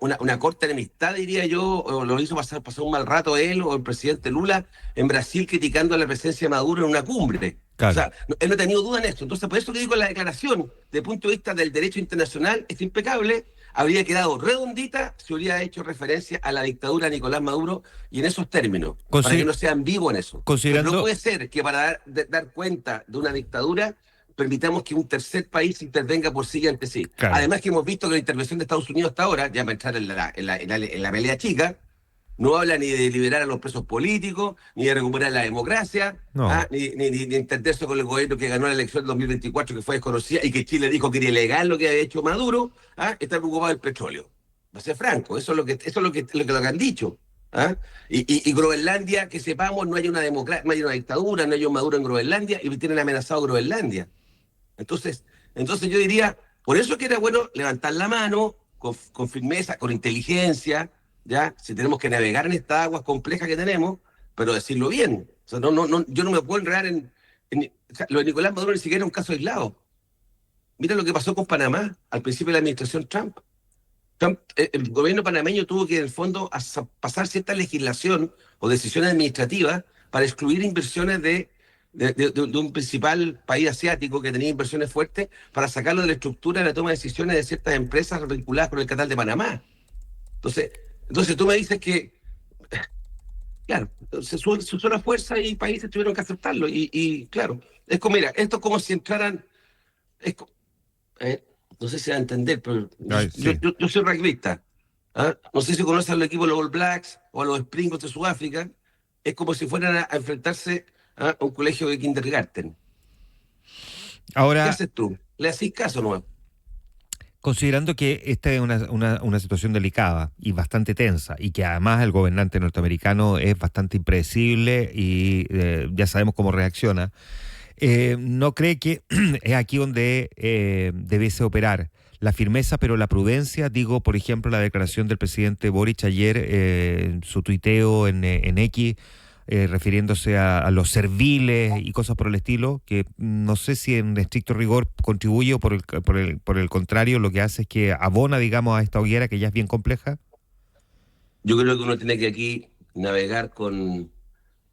una corta enemistad, diría yo, o lo hizo pasar un mal rato él o el presidente Lula en Brasil criticando la presencia de Maduro en una cumbre. Claro. O sea, él no ha tenido duda en esto. Entonces, por eso que digo, la declaración, desde el punto de vista del derecho internacional, es impecable, habría quedado redondita si hubiera hecho referencia a la dictadura de Nicolás Maduro y en esos términos, para que no sean vivos en eso. Pero no puede ser que para dar cuenta de una dictadura permitamos que un tercer país intervenga por sí y ante sí. Claro. Además que hemos visto que la intervención de Estados Unidos hasta ahora, ya para entrar en la pelea chica, no habla ni de liberar a los presos políticos, ni de recuperar la democracia, ni de entenderse con el gobierno que ganó la elección del 2024, que fue desconocida, y que Chile dijo que era ilegal lo que había hecho Maduro, está preocupado del petróleo. Va a ser franco, eso es lo que han dicho. Y Groenlandia, que sepamos, no hay una democracia, no hay una dictadura, no hay un Maduro en Groenlandia, y tienen amenazado Groenlandia. Entonces yo diría, por eso que era bueno levantar la mano con firmeza, con inteligencia, ¿ya? Si tenemos que navegar en estas aguas complejas que tenemos, pero decirlo bien. O sea, yo no me puedo enredar o sea, lo de Nicolás Maduro ni siquiera es un caso aislado. Mira lo que pasó con Panamá al principio de la administración Trump. El gobierno panameño tuvo que, en el fondo, pasar cierta legislación o decisiones administrativas para excluir inversiones de un principal país asiático que tenía inversiones fuertes, para sacarlo de la estructura de la toma de decisiones de ciertas empresas vinculadas con el Canal de Panamá. Entonces tú me dices que, claro, se usó la fuerza y países tuvieron que aceptarlo. Y claro, es como, mira, esto es como si entraran, no sé si va a entender, pero yo soy rugbyista. No sé si conocen al equipo de los All Blacks o a los Springboks de Sudáfrica. Es como si fueran a enfrentarse a un colegio de kindergarten. Ahora, ¿qué haces tú? ¿Le haces caso no? Considerando que esta es una situación delicada y bastante tensa, y que además el gobernante norteamericano es bastante impredecible y ya sabemos cómo reacciona, ¿no cree que es aquí donde debiese operar la firmeza, pero la prudencia? Digo, por ejemplo, la declaración del presidente Boric ayer, su tuiteo en X, refiriéndose a los serviles y cosas por el estilo, que no sé si en estricto rigor contribuye o por el contrario lo que hace es que abona, digamos, a esta hoguera que ya es bien compleja. Yo creo que uno tiene que aquí navegar con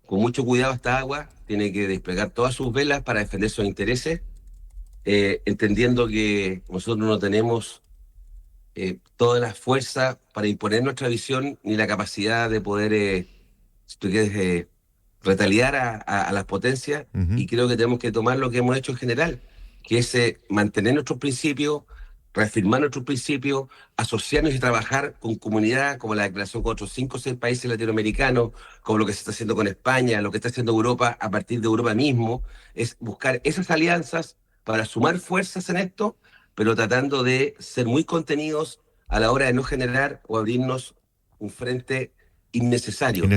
mucho cuidado esta agua, tiene que desplegar todas sus velas para defender sus intereses, entendiendo que nosotros no tenemos toda la fuerza para imponer nuestra visión ni la capacidad de poder si tú quieres retaliar a las potencias, y creo que tenemos que tomar lo que hemos hecho en general, que es mantener nuestros principios, reafirmar nuestros principios, asociarnos y trabajar con comunidad, como la declaración con otros 5 o 6 países latinoamericanos, como lo que se está haciendo con España, lo que está haciendo Europa a partir de Europa mismo, es buscar esas alianzas para sumar fuerzas en esto, pero tratando de ser muy contenidos a la hora de no generar o abrirnos un frente innecesario.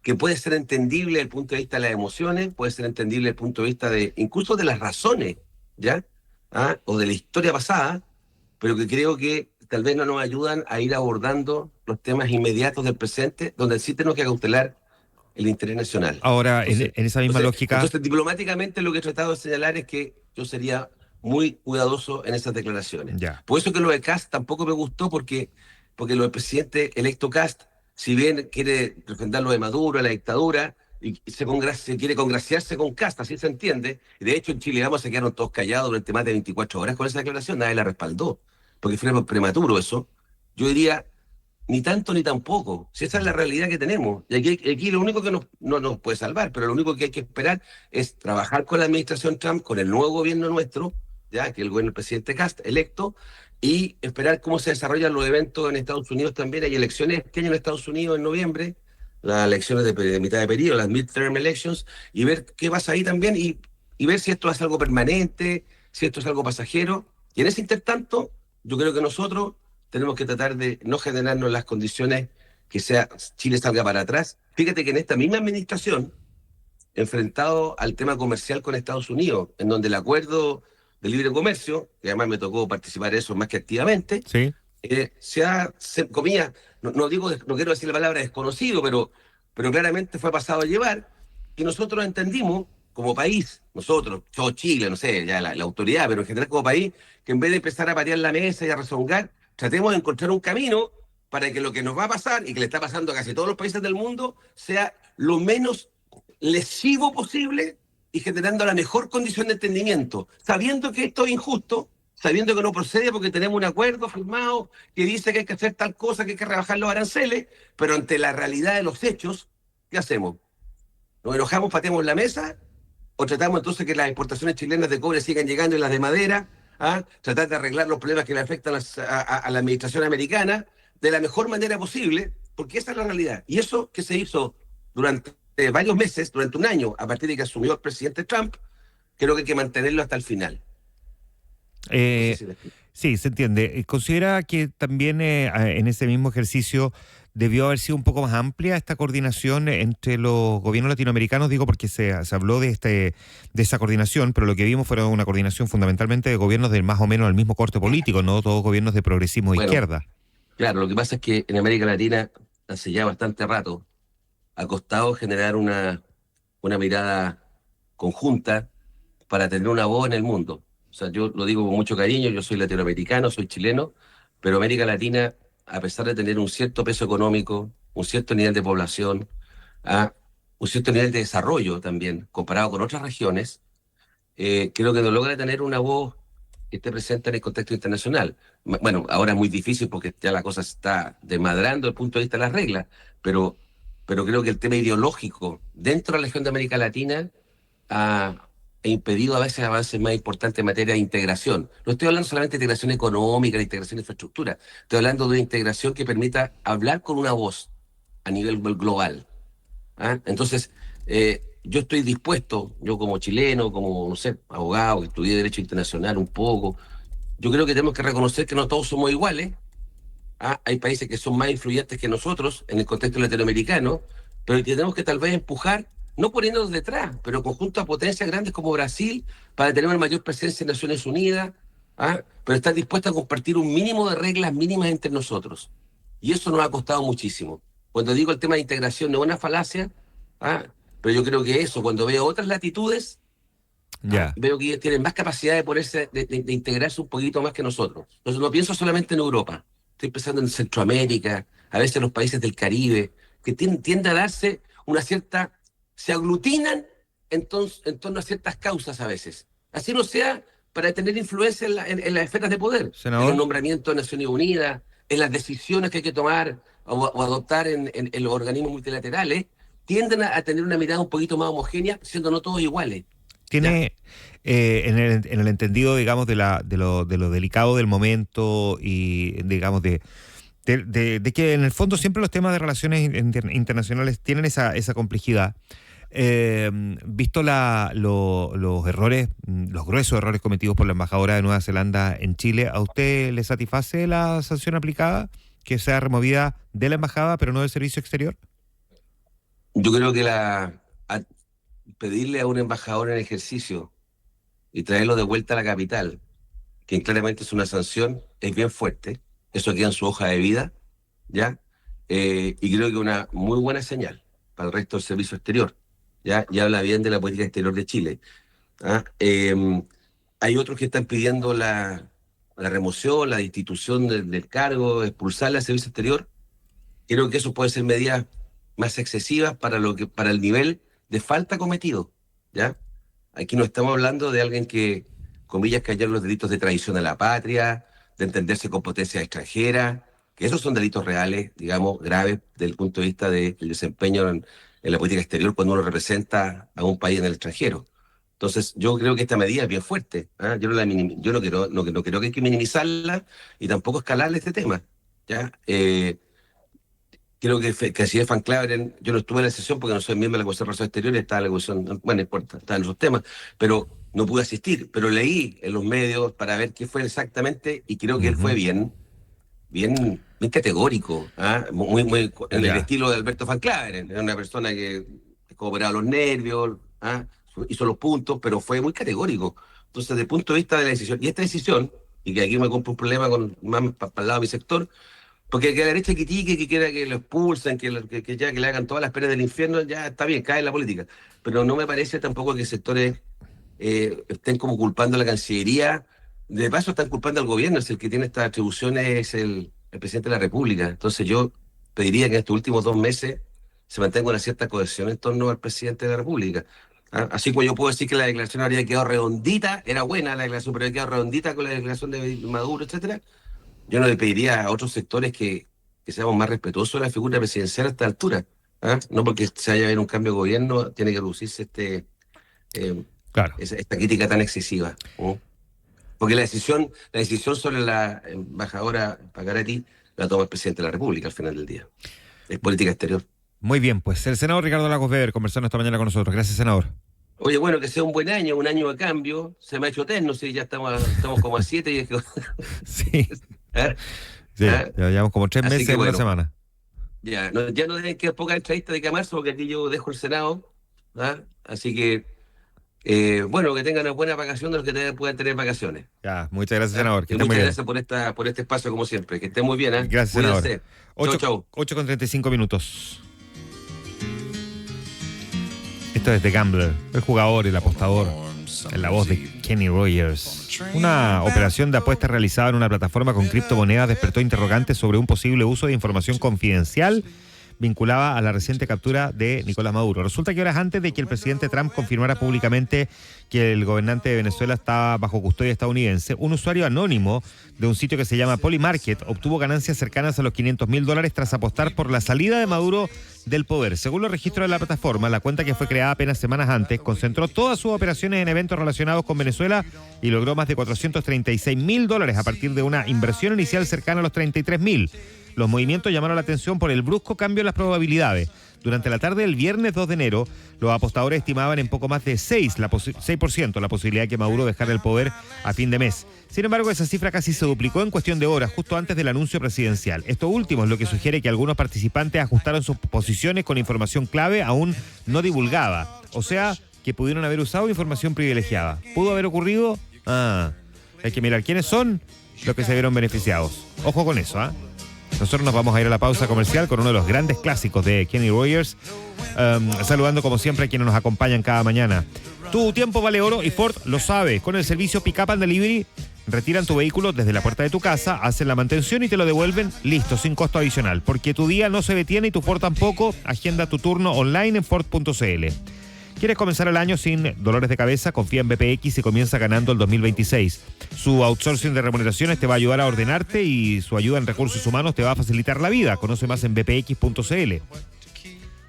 Que puede ser entendible desde el punto de vista de las emociones, puede ser entendible desde el punto de vista incluso de las razones, ¿ya? O de la historia pasada, pero que creo que tal vez no nos ayudan a ir abordando los temas inmediatos del presente, donde sí tenemos que cautelar el interés nacional. Ahora, en esa misma lógica... Entonces, diplomáticamente lo que he tratado de señalar es que yo sería muy cuidadoso en esas declaraciones. Ya. Por eso que lo de Kast tampoco me gustó, porque lo del presidente electo Kast, si bien quiere defender lo de Maduro, la dictadura, y se quiere congraciarse con Kast, así se entiende, y de hecho en Chile se quedaron todos callados durante más de 24 horas con esa declaración, nadie la respaldó, porque fue prematuro eso. Yo diría, ni tanto ni tampoco, si esa es la realidad que tenemos, y aquí lo único que no nos puede salvar, pero lo único que hay que esperar es trabajar con la administración Trump, con el nuevo gobierno nuestro, ya que el gobierno del presidente Kast electo, y esperar cómo se desarrollan los eventos en Estados Unidos también. Hay elecciones este año en Estados Unidos en noviembre, las elecciones de mitad de periodo, las midterm elections, y ver qué pasa ahí también, y ver si esto es algo permanente, si esto es algo pasajero. Y en ese intertanto, yo creo que nosotros tenemos que tratar de no generarnos las condiciones Chile salga para atrás. Fíjate que en esta misma administración, enfrentado al tema comercial con Estados Unidos, en donde el acuerdo de libre comercio, que además me tocó participar en eso más que activamente, sí. Comillas, no quiero decir la palabra desconocido, pero claramente fue pasado a llevar, y nosotros entendimos, como país, yo Chile, no sé, ya la autoridad, pero en general como país, que en vez de empezar a patear la mesa y a rezongar, tratemos de encontrar un camino para que lo que nos va a pasar, y que le está pasando a casi todos los países del mundo, sea lo menos lesivo posible y generando la mejor condición de entendimiento, sabiendo que esto es injusto, sabiendo que no procede porque tenemos un acuerdo firmado que dice que hay que hacer tal cosa, que hay que rebajar los aranceles, pero ante la realidad de los hechos, ¿qué hacemos? ¿Nos enojamos, pateamos la mesa? ¿O tratamos entonces que las exportaciones chilenas de cobre sigan llegando y las de madera? Tratar de arreglar los problemas que le afectan a la administración americana de la mejor manera posible, porque esa es la realidad. Y eso que se hizo durante varios meses, durante un año, a partir de que asumió el presidente Trump, creo que hay que mantenerlo hasta el final. Sí, se entiende. ¿Considera que también en ese mismo ejercicio debió haber sido un poco más amplia esta coordinación entre los gobiernos latinoamericanos? Digo porque se habló de esa coordinación, pero lo que vimos fue una coordinación fundamentalmente de gobiernos de más o menos el mismo corte político, no todos gobiernos de progresismo de izquierda. Claro, lo que pasa es que en América Latina hace ya bastante rato ha costado generar una mirada conjunta para tener una voz en el mundo. O sea, yo lo digo con mucho cariño, yo soy latinoamericano, soy chileno, pero América Latina, a pesar de tener un cierto peso económico, un cierto nivel de población, un cierto nivel de desarrollo también, comparado con otras regiones, creo que no logra tener una voz que esté presente en el contexto internacional. Bueno, ahora es muy difícil porque ya la cosa se está desmadrando desde el punto de vista de las reglas, pero creo que el tema ideológico dentro de la región de América Latina ha impedido a veces avances más importantes en materia de integración. No estoy hablando solamente de integración económica, de integración de infraestructura, estoy hablando de una integración que permita hablar con una voz a nivel global. Entonces, yo estoy dispuesto, yo como chileno, como, no sé, abogado, que estudié Derecho Internacional un poco, yo creo que tenemos que reconocer que no todos somos iguales. Hay países que son más influyentes que nosotros en el contexto latinoamericano, pero que tenemos que tal vez empujar, no poniéndonos detrás, pero conjunto a potencias grandes como Brasil, para tener una mayor presencia en Naciones Unidas, pero estar dispuestos a compartir un mínimo de reglas mínimas entre nosotros. Y eso nos ha costado muchísimo. Cuando digo el tema de integración no es una falacia, pero yo creo que eso, cuando veo otras latitudes, veo que ellos tienen más capacidad de ponerse, de integrarse un poquito más que nosotros. Entonces no pienso solamente en Europa, estoy pensando en Centroamérica, a veces los países del Caribe, que tiende a darse una cierta, se aglutinan en torno a ciertas causas a veces. Así no sea para tener influencia en las esferas de poder, Senador. En los nombramientos de Naciones Unidas, en las decisiones que hay que tomar o adoptar en los organismos multilaterales, tienden a tener una mirada un poquito más homogénea, siendo no todos iguales. Tiene en el entendido, digamos, de lo delicado del momento y, digamos, de que en el fondo siempre los temas de relaciones internacionales tienen esa complejidad. Visto los errores, los gruesos errores cometidos por la embajadora de Nueva Zelanda en Chile, ¿a usted le satisface la sanción aplicada, que sea removida de la embajada pero no del servicio exterior? Yo creo que pedirle a un embajador en ejercicio y traerlo de vuelta a la capital, que claramente es una sanción, es bien fuerte. Eso queda en su hoja de vida, ¿ya? Y creo que una muy buena señal para el resto del servicio exterior, ¿ya? Y habla bien de la política exterior de Chile. Hay otros que están pidiendo la remoción, la destitución del cargo, expulsarla del servicio exterior. Creo que eso puede ser medidas más excesivas para el nivel de falta cometido, ¿ya? Aquí no estamos hablando de alguien que, comillas, cayó en los delitos de traición a la patria, de entenderse con potencias extranjeras, que esos son delitos reales, digamos, graves desde el punto de vista del desempeño en la política exterior cuando uno representa a un país en el extranjero. Entonces, yo creo que esta medida es bien fuerte. Yo no creo que hay que minimizarla y tampoco escalarle este tema, ¿ya? Creo que así es Van Claveren, yo no estuve en la sesión porque no soy miembro de la Comisión de Relaciones Exteriores, estaba en la Comisión, bueno, no importa, estaba en esos temas, pero no pude asistir, pero leí en los medios para ver qué fue exactamente y creo que él fue bien muy categórico, muy en el estilo de Alberto Van Claveren. Era una persona que cobraba los nervios, hizo los puntos, pero fue muy categórico. Entonces, desde el punto de vista de la decisión, y esta decisión, y que aquí me compro un problema más para el lado de mi sector, porque que la derecha critique, que quiera que lo expulsen, que le hagan todas las penas del infierno, ya está bien, cae en la política. Pero no me parece tampoco que sectores estén como culpando a la Cancillería. De paso están culpando al gobierno, es el que tiene estas atribuciones, es el presidente de la República. Entonces yo pediría que en estos últimos 2 meses se mantenga una cierta cohesión en torno al presidente de la República. Así como yo puedo decir que la declaración habría quedado redondita, era buena la declaración, pero habría quedado redondita con la declaración de Maduro, etcétera. Yo no le pediría a otros sectores que seamos más respetuosos de la figura presidencial a esta altura. No porque se haya habido un cambio de gobierno, tiene que reducirse esta crítica tan excesiva. Porque la decisión sobre la embajadora Pagaretti la toma el presidente de la República al final del día. Es política exterior. Muy bien, pues el senador Ricardo Lagos Weber conversando esta mañana con nosotros. Gracias, senador. Oye, bueno, que sea un buen año, un año de cambio. Se me ha hecho eterno, sí, ya estamos como a 7 y es que... Sí. Sí, ya llevamos como 3 meses en una semana. Ya no deben quedar pocas entrevistas de que a marzo, porque aquí yo dejo el Senado. Así que, bueno, que tengan una buena vacación de los que puedan tener vacaciones. Ya, muchas gracias, senador. Y muchas gracias por este espacio, como siempre. Que estén muy bien. Gracias, senador. 8:35 minutos. Esto es The Gambler, el jugador, el apostador, en la voz de Kenny Rogers. Una operación de apuestas realizada en una plataforma con criptomonedas despertó interrogantes sobre un posible uso de información confidencial vinculada a la reciente captura de Nicolás Maduro. Resulta que horas antes de que el presidente Trump confirmara públicamente que el gobernante de Venezuela estaba bajo custodia estadounidense, un usuario anónimo de un sitio que se llama Polymarket obtuvo ganancias cercanas a los $500,000 tras apostar por la salida de Maduro del poder. Según los registros de la plataforma, la cuenta, que fue creada apenas semanas antes, concentró todas sus operaciones en eventos relacionados con Venezuela y logró más de $436,000 a partir de una inversión inicial cercana a los $33,000. Los movimientos llamaron la atención por el brusco cambio en las probabilidades. Durante la tarde del viernes 2 de enero, los apostadores estimaban en poco más de 6% la posibilidad de que Maduro dejara el poder a fin de mes. Sin embargo, esa cifra casi se duplicó en cuestión de horas, justo antes del anuncio presidencial. Esto último es lo que sugiere que algunos participantes ajustaron sus posiciones con información clave aún no divulgada. O sea, que pudieron haber usado información privilegiada. ¿Pudo haber ocurrido? Hay que mirar quiénes son los que se vieron beneficiados. Ojo con eso, Nosotros nos vamos a ir a la pausa comercial con uno de los grandes clásicos de Kenny Rogers, saludando como siempre a quienes nos acompañan cada mañana. Tu tiempo vale oro y Ford lo sabe. Con el servicio Pick Up and Delivery, retiran tu vehículo desde la puerta de tu casa, hacen la mantención y te lo devuelven listo, sin costo adicional. Porque tu día no se detiene y tu Ford tampoco. Agenda tu turno online en Ford.cl. ¿Quieres comenzar el año sin dolores de cabeza? Confía en BPX y comienza ganando el 2026. Su outsourcing de remuneraciones te va a ayudar a ordenarte y su ayuda en recursos humanos te va a facilitar la vida. Conoce más en bpx.cl.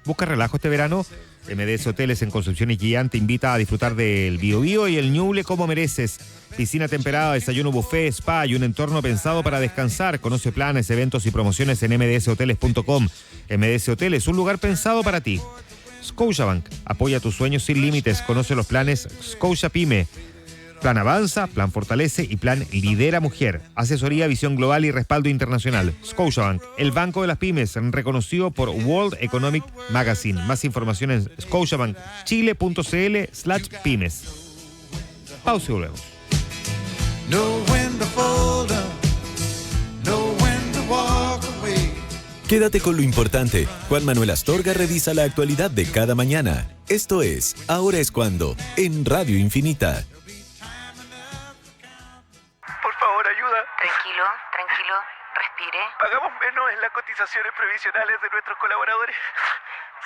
¿Busca relajo este verano? MDS Hoteles en Concepción y Chillán te invita a disfrutar del Biobío y el Ñuble como mereces. Piscina temperada, desayuno buffet, spa y un entorno pensado para descansar. Conoce planes, eventos y promociones en mdshoteles.com. MDS Hoteles, un lugar pensado para ti. Scotiabank, apoya tus sueños sin límites. Conoce los planes Scotia Pyme, Plan Avanza, Plan Fortalece y Plan Lidera Mujer. Asesoría, visión global y respaldo internacional. Scotiabank, el banco de las pymes, reconocido por World Economic Magazine. Más información en scotiabankchile.cl/pymes. Pausa y volvemos. Quédate con lo importante. Juan Manuel Astorga revisa la actualidad de cada mañana. Esto es Ahora es Cuando, en Radio Infinita. Por favor, ayuda. Tranquilo, respire. Pagamos menos en las cotizaciones previsionales de nuestros colaboradores.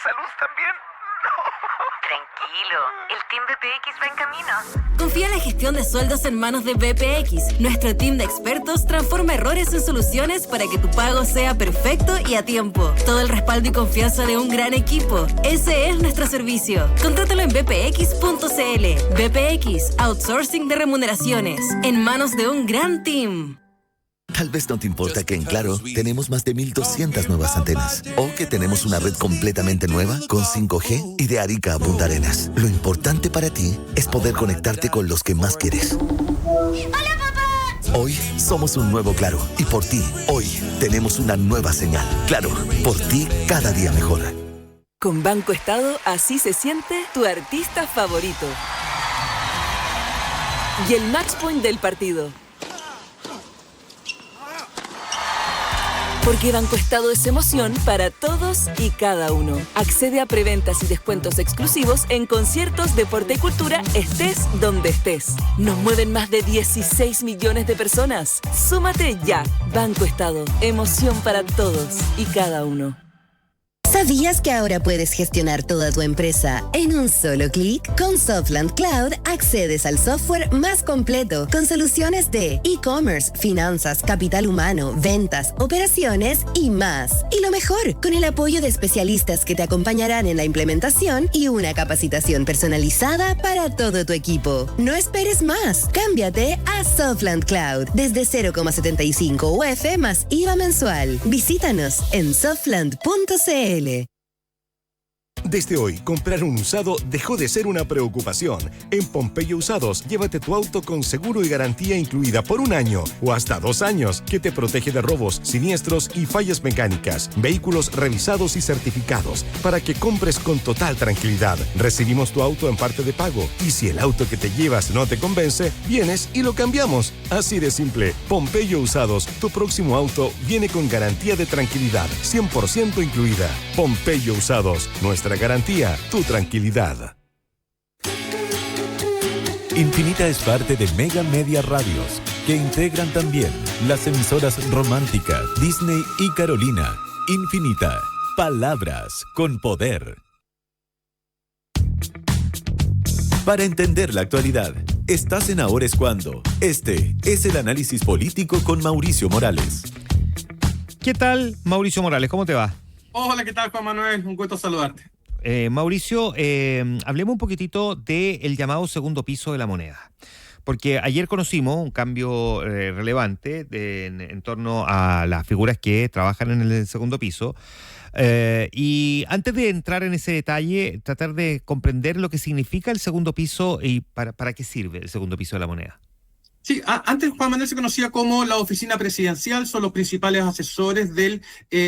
¿Salud también? Tranquilo, el Team BPX va en camino. Confía en la gestión de sueldos en manos de BPX. Nuestro team de expertos transforma errores en soluciones para que tu pago sea perfecto y a tiempo. Todo el respaldo y confianza de un gran equipo. Ese es nuestro servicio. Contrátalo en bpx.cl. BPX, outsourcing de remuneraciones. En manos de un gran team. Tal vez no te importa que en Claro tenemos más de 1,200 nuevas antenas o que tenemos una red completamente nueva con 5G y de Arica a Punta Arenas. Lo importante para ti es poder conectarte con los que más quieres. ¡Hola, papá! Hoy somos un nuevo Claro. Y por ti, hoy tenemos una nueva señal. Claro, por ti cada día mejor. Con Banco Estado, así se siente tu artista favorito. Y el match point del partido. Porque Banco Estado es emoción para todos y cada uno. Accede a preventas y descuentos exclusivos en conciertos, deporte y cultura, estés donde estés. Nos mueven más de 16 millones de personas. Súmate ya. Banco Estado, emoción para todos y cada uno. ¿Sabías que ahora puedes gestionar toda tu empresa en un solo clic? Con Softland Cloud accedes al software más completo con soluciones de e-commerce, finanzas, capital humano, ventas, operaciones y más. Y lo mejor, con el apoyo de especialistas que te acompañarán en la implementación y una capacitación personalizada para todo tu equipo. No esperes más. Cámbiate a Softland Cloud desde 0,75 UF más IVA mensual. Visítanos en softland.cl. Desde hoy, comprar un usado dejó de ser una preocupación. En Pompeyo Usados, llévate tu auto con seguro y garantía incluida por un año o hasta 2 años, que te protege de robos, siniestros y fallas mecánicas. Vehículos revisados y certificados para que compres con total tranquilidad. Recibimos tu auto en parte de pago y si el auto que te llevas no te convence, vienes y lo cambiamos. Así de simple. Pompeyo Usados, tu próximo auto viene con garantía de tranquilidad, 100% incluida. Pompeyo Usados, nuestra garantía, tu tranquilidad. Infinita es parte de Mega Media Radios, que integran también las emisoras Romántica, Disney y Carolina. Infinita, palabras con poder. Para entender la actualidad, estás en Ahora es Cuando. Este es el análisis político con Mauricio Morales. ¿Qué tal, Mauricio Morales? ¿Cómo te va? Hola, ¿qué tal, Juan Manuel? Un gusto saludarte. Mauricio, hablemos un poquitito del llamado segundo piso de la moneda. Porque ayer conocimos un cambio relevante en torno a las figuras que trabajan en el segundo piso. Y antes de entrar en ese detalle, tratar de comprender lo que significa el segundo piso y para qué sirve el segundo piso de la moneda. Sí, antes Juan Manuel se conocía como la oficina presidencial, son los principales asesores del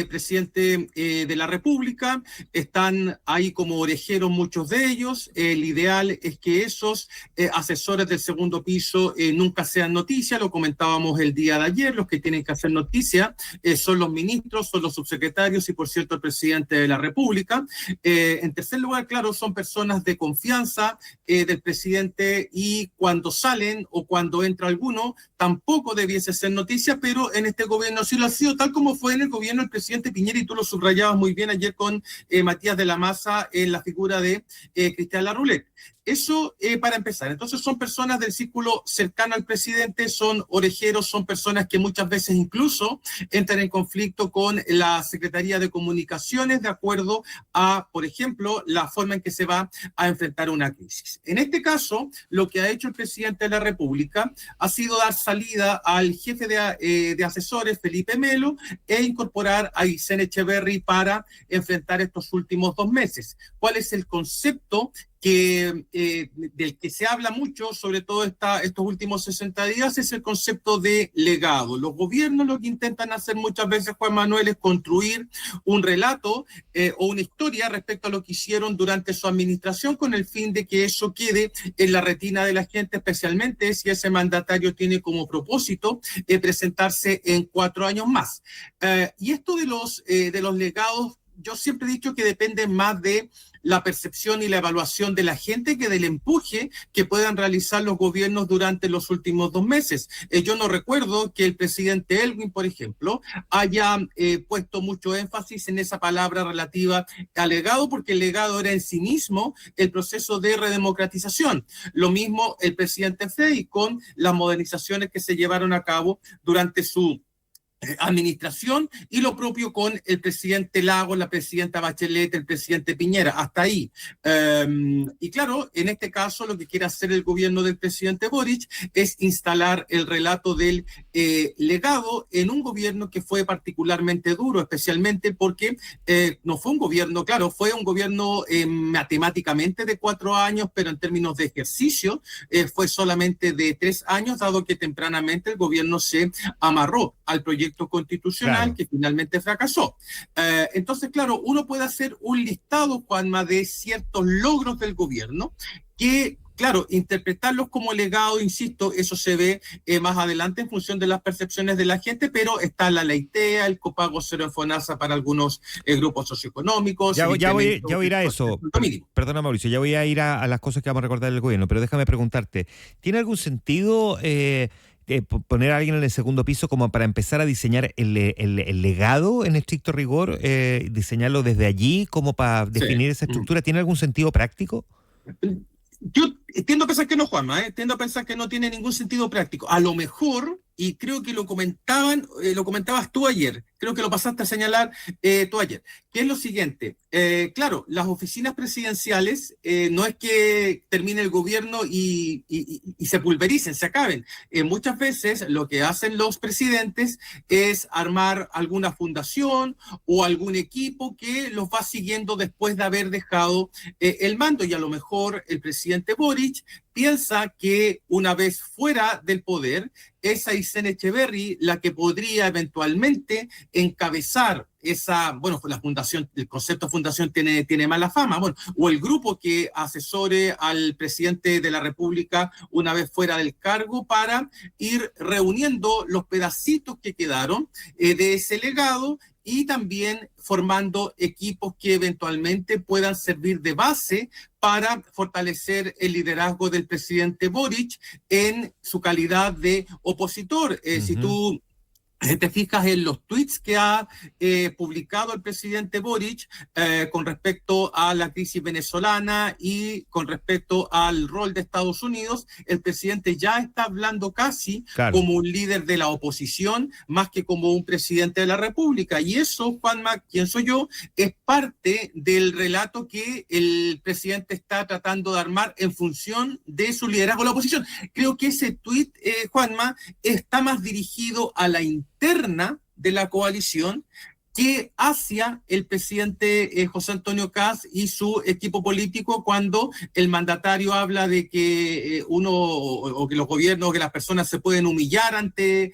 presidente de la República, están ahí como orejeros muchos de ellos. El ideal es que esos asesores del segundo piso nunca sean noticia, lo comentábamos el día de ayer, los que tienen que hacer noticia son los ministros, son los subsecretarios y por cierto el presidente de la República. En tercer lugar, claro, son personas de confianza del presidente y cuando salen o cuando entra alguno, tampoco debiese ser noticia, pero en este gobierno sí lo ha sido, tal como fue en el gobierno del presidente Piñera, y tú lo subrayabas muy bien ayer con Matías de la Maza en la figura de Cristian Larroulet. Eso para empezar. Entonces son personas del círculo cercano al presidente, son orejeros, son personas que muchas veces incluso entran en conflicto con la Secretaría de Comunicaciones de acuerdo a, por ejemplo, la forma en que se va a enfrentar una crisis. En este caso, lo que ha hecho el presidente de la República ha sido dar salida al jefe de asesores, Felipe Melo, e incorporar a Aysén Echeverry para enfrentar estos últimos 2 meses. ¿Cuál es el concepto del que se habla mucho, sobre todo estos últimos 60 días, es el concepto de legado? Los gobiernos lo que intentan hacer muchas veces, Juan Manuel, es construir un relato o una historia respecto a lo que hicieron durante su administración con el fin de que eso quede en la retina de la gente, especialmente si ese mandatario tiene como propósito presentarse en 4 años más. Y esto de los legados, yo siempre he dicho que depende más de la percepción y la evaluación de la gente que del empuje que puedan realizar los gobiernos durante los últimos 2 meses. Yo no recuerdo que el presidente Elwin, por ejemplo, haya puesto mucho énfasis en esa palabra relativa al legado, porque el legado era en sí mismo el proceso de redemocratización. Lo mismo el presidente Frey con las modernizaciones que se llevaron a cabo durante su administración, y lo propio con el presidente Lagos, la presidenta Bachelet, el presidente Piñera, hasta ahí. Y claro, en este caso lo que quiere hacer el gobierno del presidente Boric es instalar el relato del legado en un gobierno que fue particularmente duro, especialmente porque no fue un gobierno, claro, fue un gobierno matemáticamente de 4 años, pero en términos de ejercicio fue solamente de 3 años, dado que tempranamente el gobierno se amarró al proyecto constitucional, claro, que finalmente fracasó. Entonces, claro, uno puede hacer un listado, Juanma, de ciertos logros del gobierno que, claro, interpretarlos como legado, insisto, eso se ve más adelante en función de las percepciones de la gente, pero está la ley TEA, el copago cero en FONASA para algunos grupos socioeconómicos. Ya voy a ir a eso. Perdona, Mauricio, ya voy a ir a las cosas que vamos a recordar del gobierno, pero déjame preguntarte, ¿tiene algún sentido poner a alguien en el segundo piso como para empezar a diseñar el legado en estricto rigor, diseñarlo desde allí como para definir esa estructura? ¿Tiene algún sentido práctico? Yo tiendo a pensar que no, Juanma, tiendo a pensar que no tiene ningún sentido práctico. A lo mejor, y creo que lo comentabas tú ayer, creo que lo pasaste a señalar tú ayer, que es lo siguiente. Claro, las oficinas presidenciales no es que termine el gobierno y se pulvericen, se acaben. Muchas veces lo que hacen los presidentes es armar alguna fundación o algún equipo que los va siguiendo después de haber dejado el mando, y a lo mejor el presidente Boric piensa que una vez fuera del poder es Aysén Echeverry la que podría eventualmente encabezar esa, bueno, la fundación, el concepto de fundación tiene mala fama, bueno, o el grupo que asesore al presidente de la República una vez fuera del cargo para ir reuniendo los pedacitos que quedaron de ese legado, y también formando equipos que eventualmente puedan servir de base para fortalecer el liderazgo del presidente Boric en su calidad de opositor. Si tú te fijas en los tweets que ha publicado el presidente Boric con respecto a la crisis venezolana y con respecto al rol de Estados Unidos, el presidente ya está hablando casi como un líder de la oposición, más que como un presidente de la República. Y eso, Juanma, ¿quién soy yo?, es parte del relato que el presidente está tratando de armar en función de su liderazgo de la oposición. Creo que ese tweet, Juanma, está más dirigido a la interna de la coalición que hacia el presidente José Antonio Kast y su equipo político, cuando el mandatario habla de que uno o que los gobiernos o que las personas se pueden humillar ante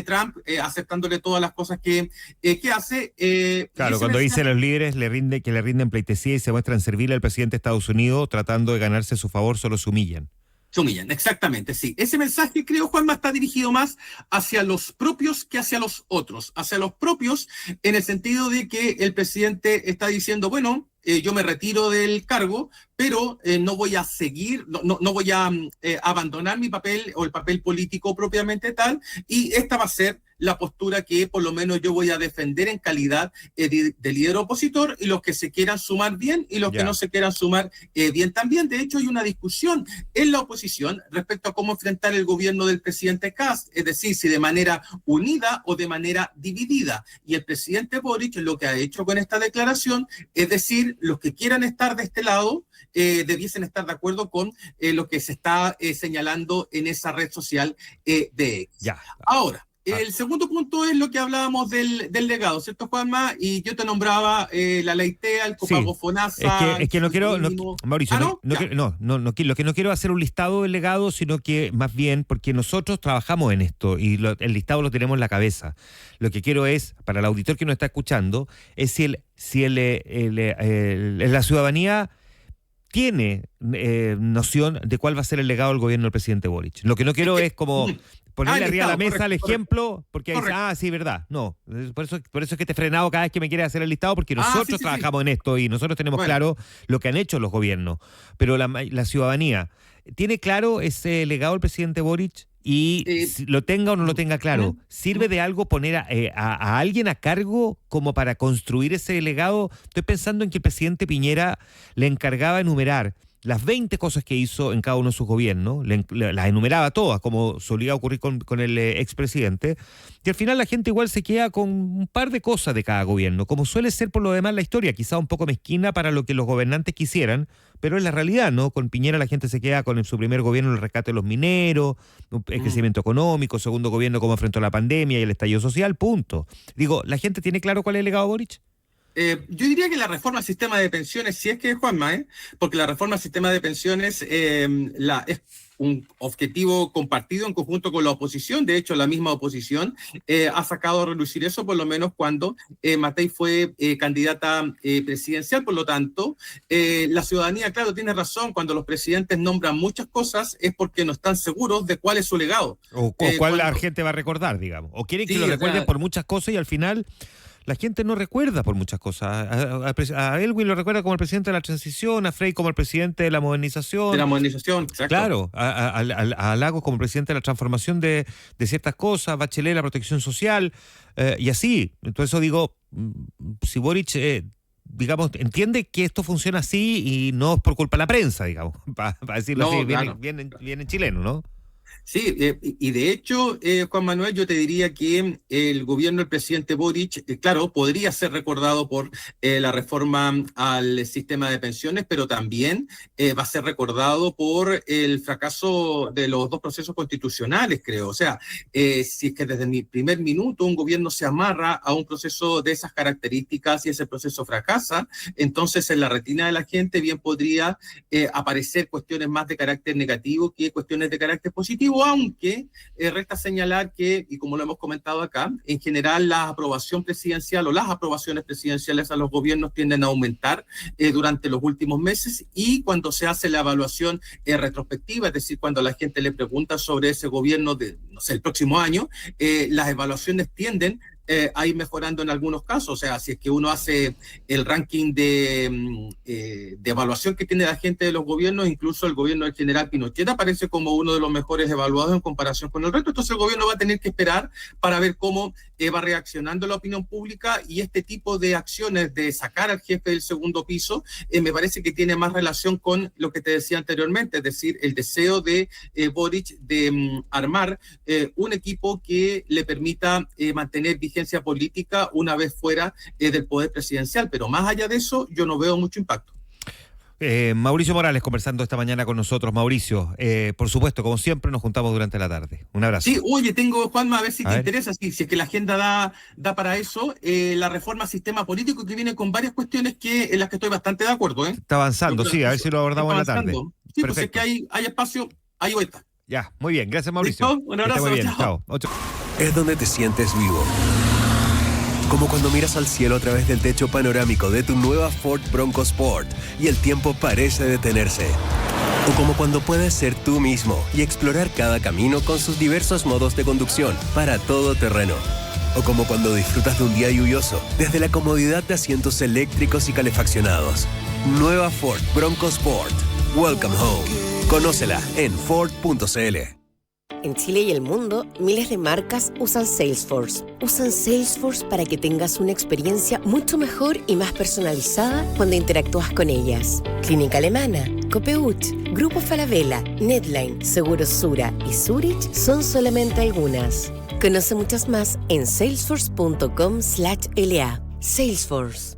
Trump, aceptándole todas las cosas que hace. Claro, cuando dice a los líderes que le rinden pleitesía y se muestran serviles al presidente de Estados Unidos tratando de ganarse su favor, solo se humillan. Se humillan, exactamente, sí. Ese mensaje, creo, Juanma, está dirigido más hacia los propios que hacia los otros. Hacia los propios en el sentido de que el presidente está diciendo, bueno, yo me retiro del cargo, pero no voy a seguir, no voy a abandonar mi papel o el papel político propiamente tal, y esta va a ser la postura que por lo menos yo voy a defender en calidad de líder opositor, y los que se quieran sumar bien y los que no se quieran sumar bien también. De hecho, hay una discusión en la oposición respecto a cómo enfrentar el gobierno del presidente Kast, es decir, si de manera unida o de manera dividida. Y el presidente Boric lo que ha hecho con esta declaración es decir, los que quieran estar de este lado debiesen estar de acuerdo con lo que se está señalando en esa red social de X. Ahora, el segundo punto es lo que hablábamos del legado, ¿cierto, Juanma? Y yo te nombraba la ley TEA, el copago FONASA. Es que no quiero, Mauricio, lo que no quiero es hacer un listado del legado, sino que más bien, porque nosotros trabajamos en esto y el listado lo tenemos en la cabeza. Lo que quiero es, para el auditor que nos está escuchando, es si la ciudadanía tiene noción de cuál va a ser el legado del gobierno del presidente Boric. Lo que no quiero es como ponerle arriba a la mesa el ejemplo, porque dice, sí, verdad. No, por eso es que te he frenado cada vez que me quieres hacer el listado, porque nosotros trabajamos en esto y nosotros tenemos claro lo que han hecho los gobiernos. Pero la ciudadanía, ¿tiene claro ese legado del presidente Boric? Y si lo tenga o no lo tenga claro, ¿sirve de algo poner a alguien a cargo como para construir ese legado? Estoy pensando en que el presidente Piñera le encargaba enumerar las 20 cosas que hizo en cada uno de sus gobiernos, las enumeraba todas, como solía ocurrir con el expresidente, y al final la gente igual se queda con un par de cosas de cada gobierno, como suele ser por lo demás la historia, quizá un poco mezquina para lo que los gobernantes quisieran, pero es la realidad, ¿no? Con Piñera la gente se queda con su primer gobierno el rescate de los mineros, el crecimiento económico, segundo gobierno cómo afrontó la pandemia y el estallido social, punto. Digo, ¿la gente tiene claro cuál es el legado de Boric? Yo diría que la reforma al sistema de pensiones, si es que es Juanma, porque la reforma al sistema de pensiones es un objetivo compartido en conjunto con la oposición. De hecho, la misma oposición ha sacado a relucir eso, por lo menos cuando Matei fue candidata presidencial. Por lo tanto, la ciudadanía, claro, tiene razón. Cuando los presidentes nombran muchas cosas es porque no están seguros de cuál es su legado. O cuál la gente va a recordar, digamos. O quieren que lo recuerden por muchas cosas y al final... La gente no recuerda por muchas cosas. A Elwin lo recuerda como el presidente de la transición, a Frey como el presidente de la modernización. De la modernización, exacto. Claro, a Lagos como el presidente de la transformación de ciertas cosas, Bachelet la protección social, y así. Entonces digo, si Boric, digamos, entiende que esto funciona así y no es por culpa de la prensa, digamos, para decirlo así, claro. bien en chileno, ¿no? Sí, y de hecho, Juan Manuel, yo te diría que el gobierno del presidente Boric, claro, podría ser recordado por la reforma al sistema de pensiones, pero también va a ser recordado por el fracaso de los dos procesos constitucionales, creo. O sea, si es que desde mi primer minuto un gobierno se amarra a un proceso de esas características y ese proceso fracasa, entonces en la retina de la gente bien podría aparecer cuestiones más de carácter negativo que cuestiones de carácter positivo, aunque resta señalar que, y como lo hemos comentado acá, en general la aprobación presidencial o las aprobaciones presidenciales a los gobiernos tienden a aumentar durante los últimos meses, y cuando se hace la evaluación retrospectiva, es decir, cuando la gente le pregunta sobre ese gobierno de, no sé, el próximo año, las evaluaciones tienden a ir mejorando en algunos casos. O sea, si es que uno hace el ranking de evaluación que tiene la gente de los gobiernos, incluso el gobierno del general Pinochet aparece como uno de los mejores evaluados en comparación con el resto. Entonces el gobierno va a tener que esperar para ver cómo va reaccionando la opinión pública, y este tipo de acciones de sacar al jefe del segundo piso me parece que tiene más relación con lo que te decía anteriormente, es decir, el deseo de Boric de armar un equipo que le permita mantener vigencia política una vez fuera del poder presidencial, pero más allá de eso yo no veo mucho impacto. Mauricio Morales conversando esta mañana con nosotros. Mauricio, por supuesto, como siempre nos juntamos durante la tarde. Un abrazo. Sí, oye, tengo, Juanma, a ver si te interesa, si es que la agenda da para eso, la reforma al sistema político, que viene con varias cuestiones en las que estoy bastante de acuerdo. Está avanzando, sí, a ver si lo abordamos en la tarde. Sí, pues es que hay espacio, hay vuelta. Ya, muy bien, gracias Mauricio. ¿Listo? Un abrazo, muy bien. chao. Es donde te sientes vivo. Como cuando miras al cielo a través del techo panorámico de tu nueva Ford Bronco Sport y el tiempo parece detenerse. O como cuando puedes ser tú mismo y explorar cada camino con sus diversos modos de conducción para todo terreno. O como cuando disfrutas de un día lluvioso desde la comodidad de asientos eléctricos y calefaccionados. Nueva Ford Bronco Sport. Welcome home. Conócela en Ford.cl. En Chile y el mundo, miles de marcas usan Salesforce. Usan Salesforce para que tengas una experiencia mucho mejor y más personalizada cuando interactúas con ellas. Clínica Alemana, Copeuch, Grupo Falabella, Netline, Seguros Sura y Zurich son solamente algunas. Conoce muchas más en salesforce.com/LA. Salesforce.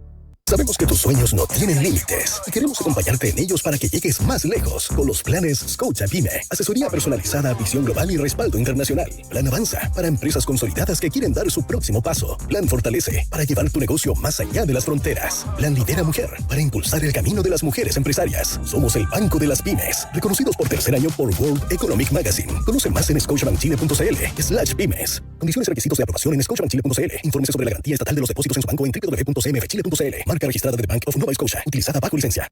Sabemos que tus sueños no tienen límites y queremos acompañarte en ellos para que llegues más lejos con los planes Scotia Pyme. Asesoría personalizada, visión global y respaldo internacional. Plan Avanza para empresas consolidadas que quieren dar su próximo paso. Plan Fortalece para llevar tu negocio más allá de las fronteras. Plan Lidera Mujer para impulsar el camino de las mujeres empresarias. Somos el banco de las pymes, reconocidos por tercer año por World Economic Magazine. Conoce más en scotiabankchile.cl/pymes. Condiciones y requisitos de aprobación en scotiabankchile.cl. Infórmese sobre la garantía estatal de los depósitos en su banco en www.cmfchile.cl. Marca registrada de Bank of Nova Scotia, utilizada bajo licencia.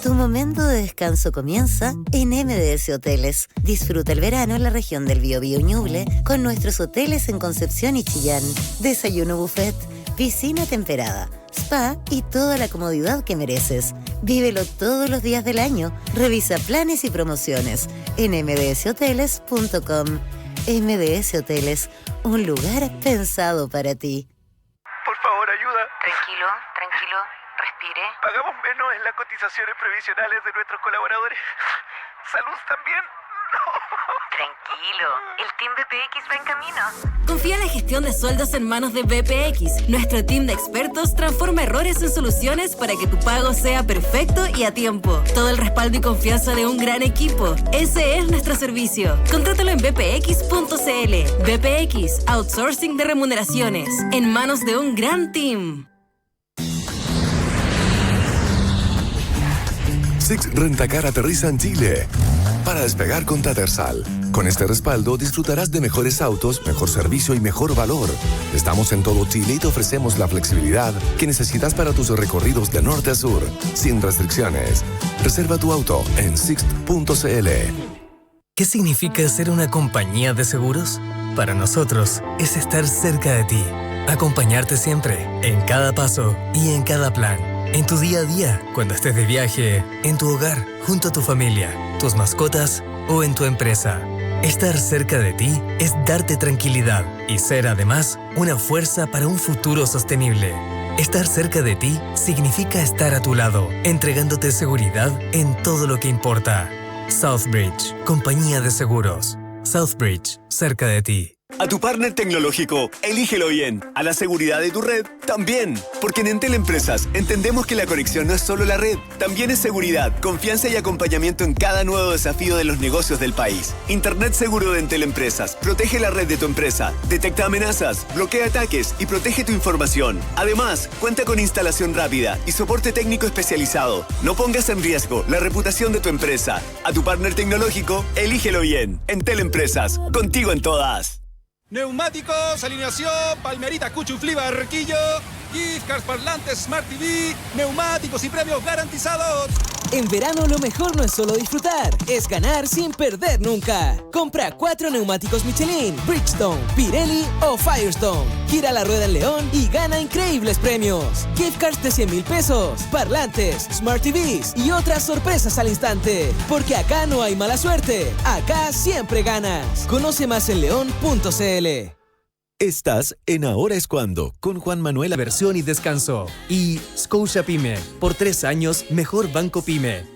Tu momento de descanso comienza en MDS Hoteles. Disfruta el verano en la región del Biobío Ñuble con nuestros hoteles en Concepción y Chillán. Desayuno buffet, piscina temperada, spa y toda la comodidad que mereces. Vívelo todos los días del año. Revisa planes y promociones en mdshoteles.com. MDS Hoteles, un lugar pensado para ti. Por favor, ayuda. Tranquilo, respire. Pagamos menos en la cotización cotizaciones previsionales de nuestros colaboradores. ¿Salud también? Tranquilo, el Team BPX va en camino. Confía la gestión de sueldos en manos de BPX. Nuestro team de expertos transforma errores en soluciones para que tu pago sea perfecto y a tiempo. Todo el respaldo y confianza de un gran equipo. Ese es nuestro servicio. Contrátalo en bpx.cl. BPX, outsourcing de remuneraciones. En manos de un gran team. Six Rentacar aterriza en Chile para despegar con Tattersall. Con este respaldo disfrutarás de mejores autos, mejor servicio y mejor valor. Estamos en todo Chile y te ofrecemos la flexibilidad que necesitas para tus recorridos de norte a sur, sin restricciones. Reserva tu auto en sixt.cl. ¿Qué significa ser una compañía de seguros? Para nosotros es estar cerca de ti, acompañarte siempre, en cada paso y en cada plan. En tu día a día, cuando estés de viaje, en tu hogar, junto a tu familia, tus mascotas o en tu empresa. Estar cerca de ti es darte tranquilidad y ser además una fuerza para un futuro sostenible. Estar cerca de ti significa estar a tu lado, entregándote seguridad en todo lo que importa. Southbridge, compañía de seguros. Southbridge, cerca de ti. A tu partner tecnológico, elígelo bien. A la seguridad de tu red, también. Porque en Entel Empresas entendemos que la conexión no es solo la red, también es seguridad, confianza y acompañamiento en cada nuevo desafío de los negocios del país. Internet seguro de Entel Empresas. Protege la red de tu empresa, detecta amenazas, bloquea ataques y protege tu información. Además, cuenta con instalación rápida y soporte técnico especializado. No pongas en riesgo la reputación de tu empresa. A tu partner tecnológico, elígelo bien. Entel Empresas, contigo en todas. Neumáticos, alineación, palmerita, cuchuflí, barquillo, gift cards, parlantes, Smart TV, neumáticos y premios garantizados. En verano lo mejor no es solo disfrutar, es ganar sin perder nunca. Compra 4 neumáticos Michelin, Bridgestone, Pirelli o Firestone. Gira la rueda en León y gana increíbles premios. Gift cards de 100,000 pesos, parlantes, Smart TVs y otras sorpresas al instante. Porque acá no hay mala suerte, acá siempre ganas. Conoce más en león.cl. Estás en Ahora es Cuando, con Juan Manuel. Versión y descanso. Y Scotia Pyme. Por 3 años, mejor banco Pyme.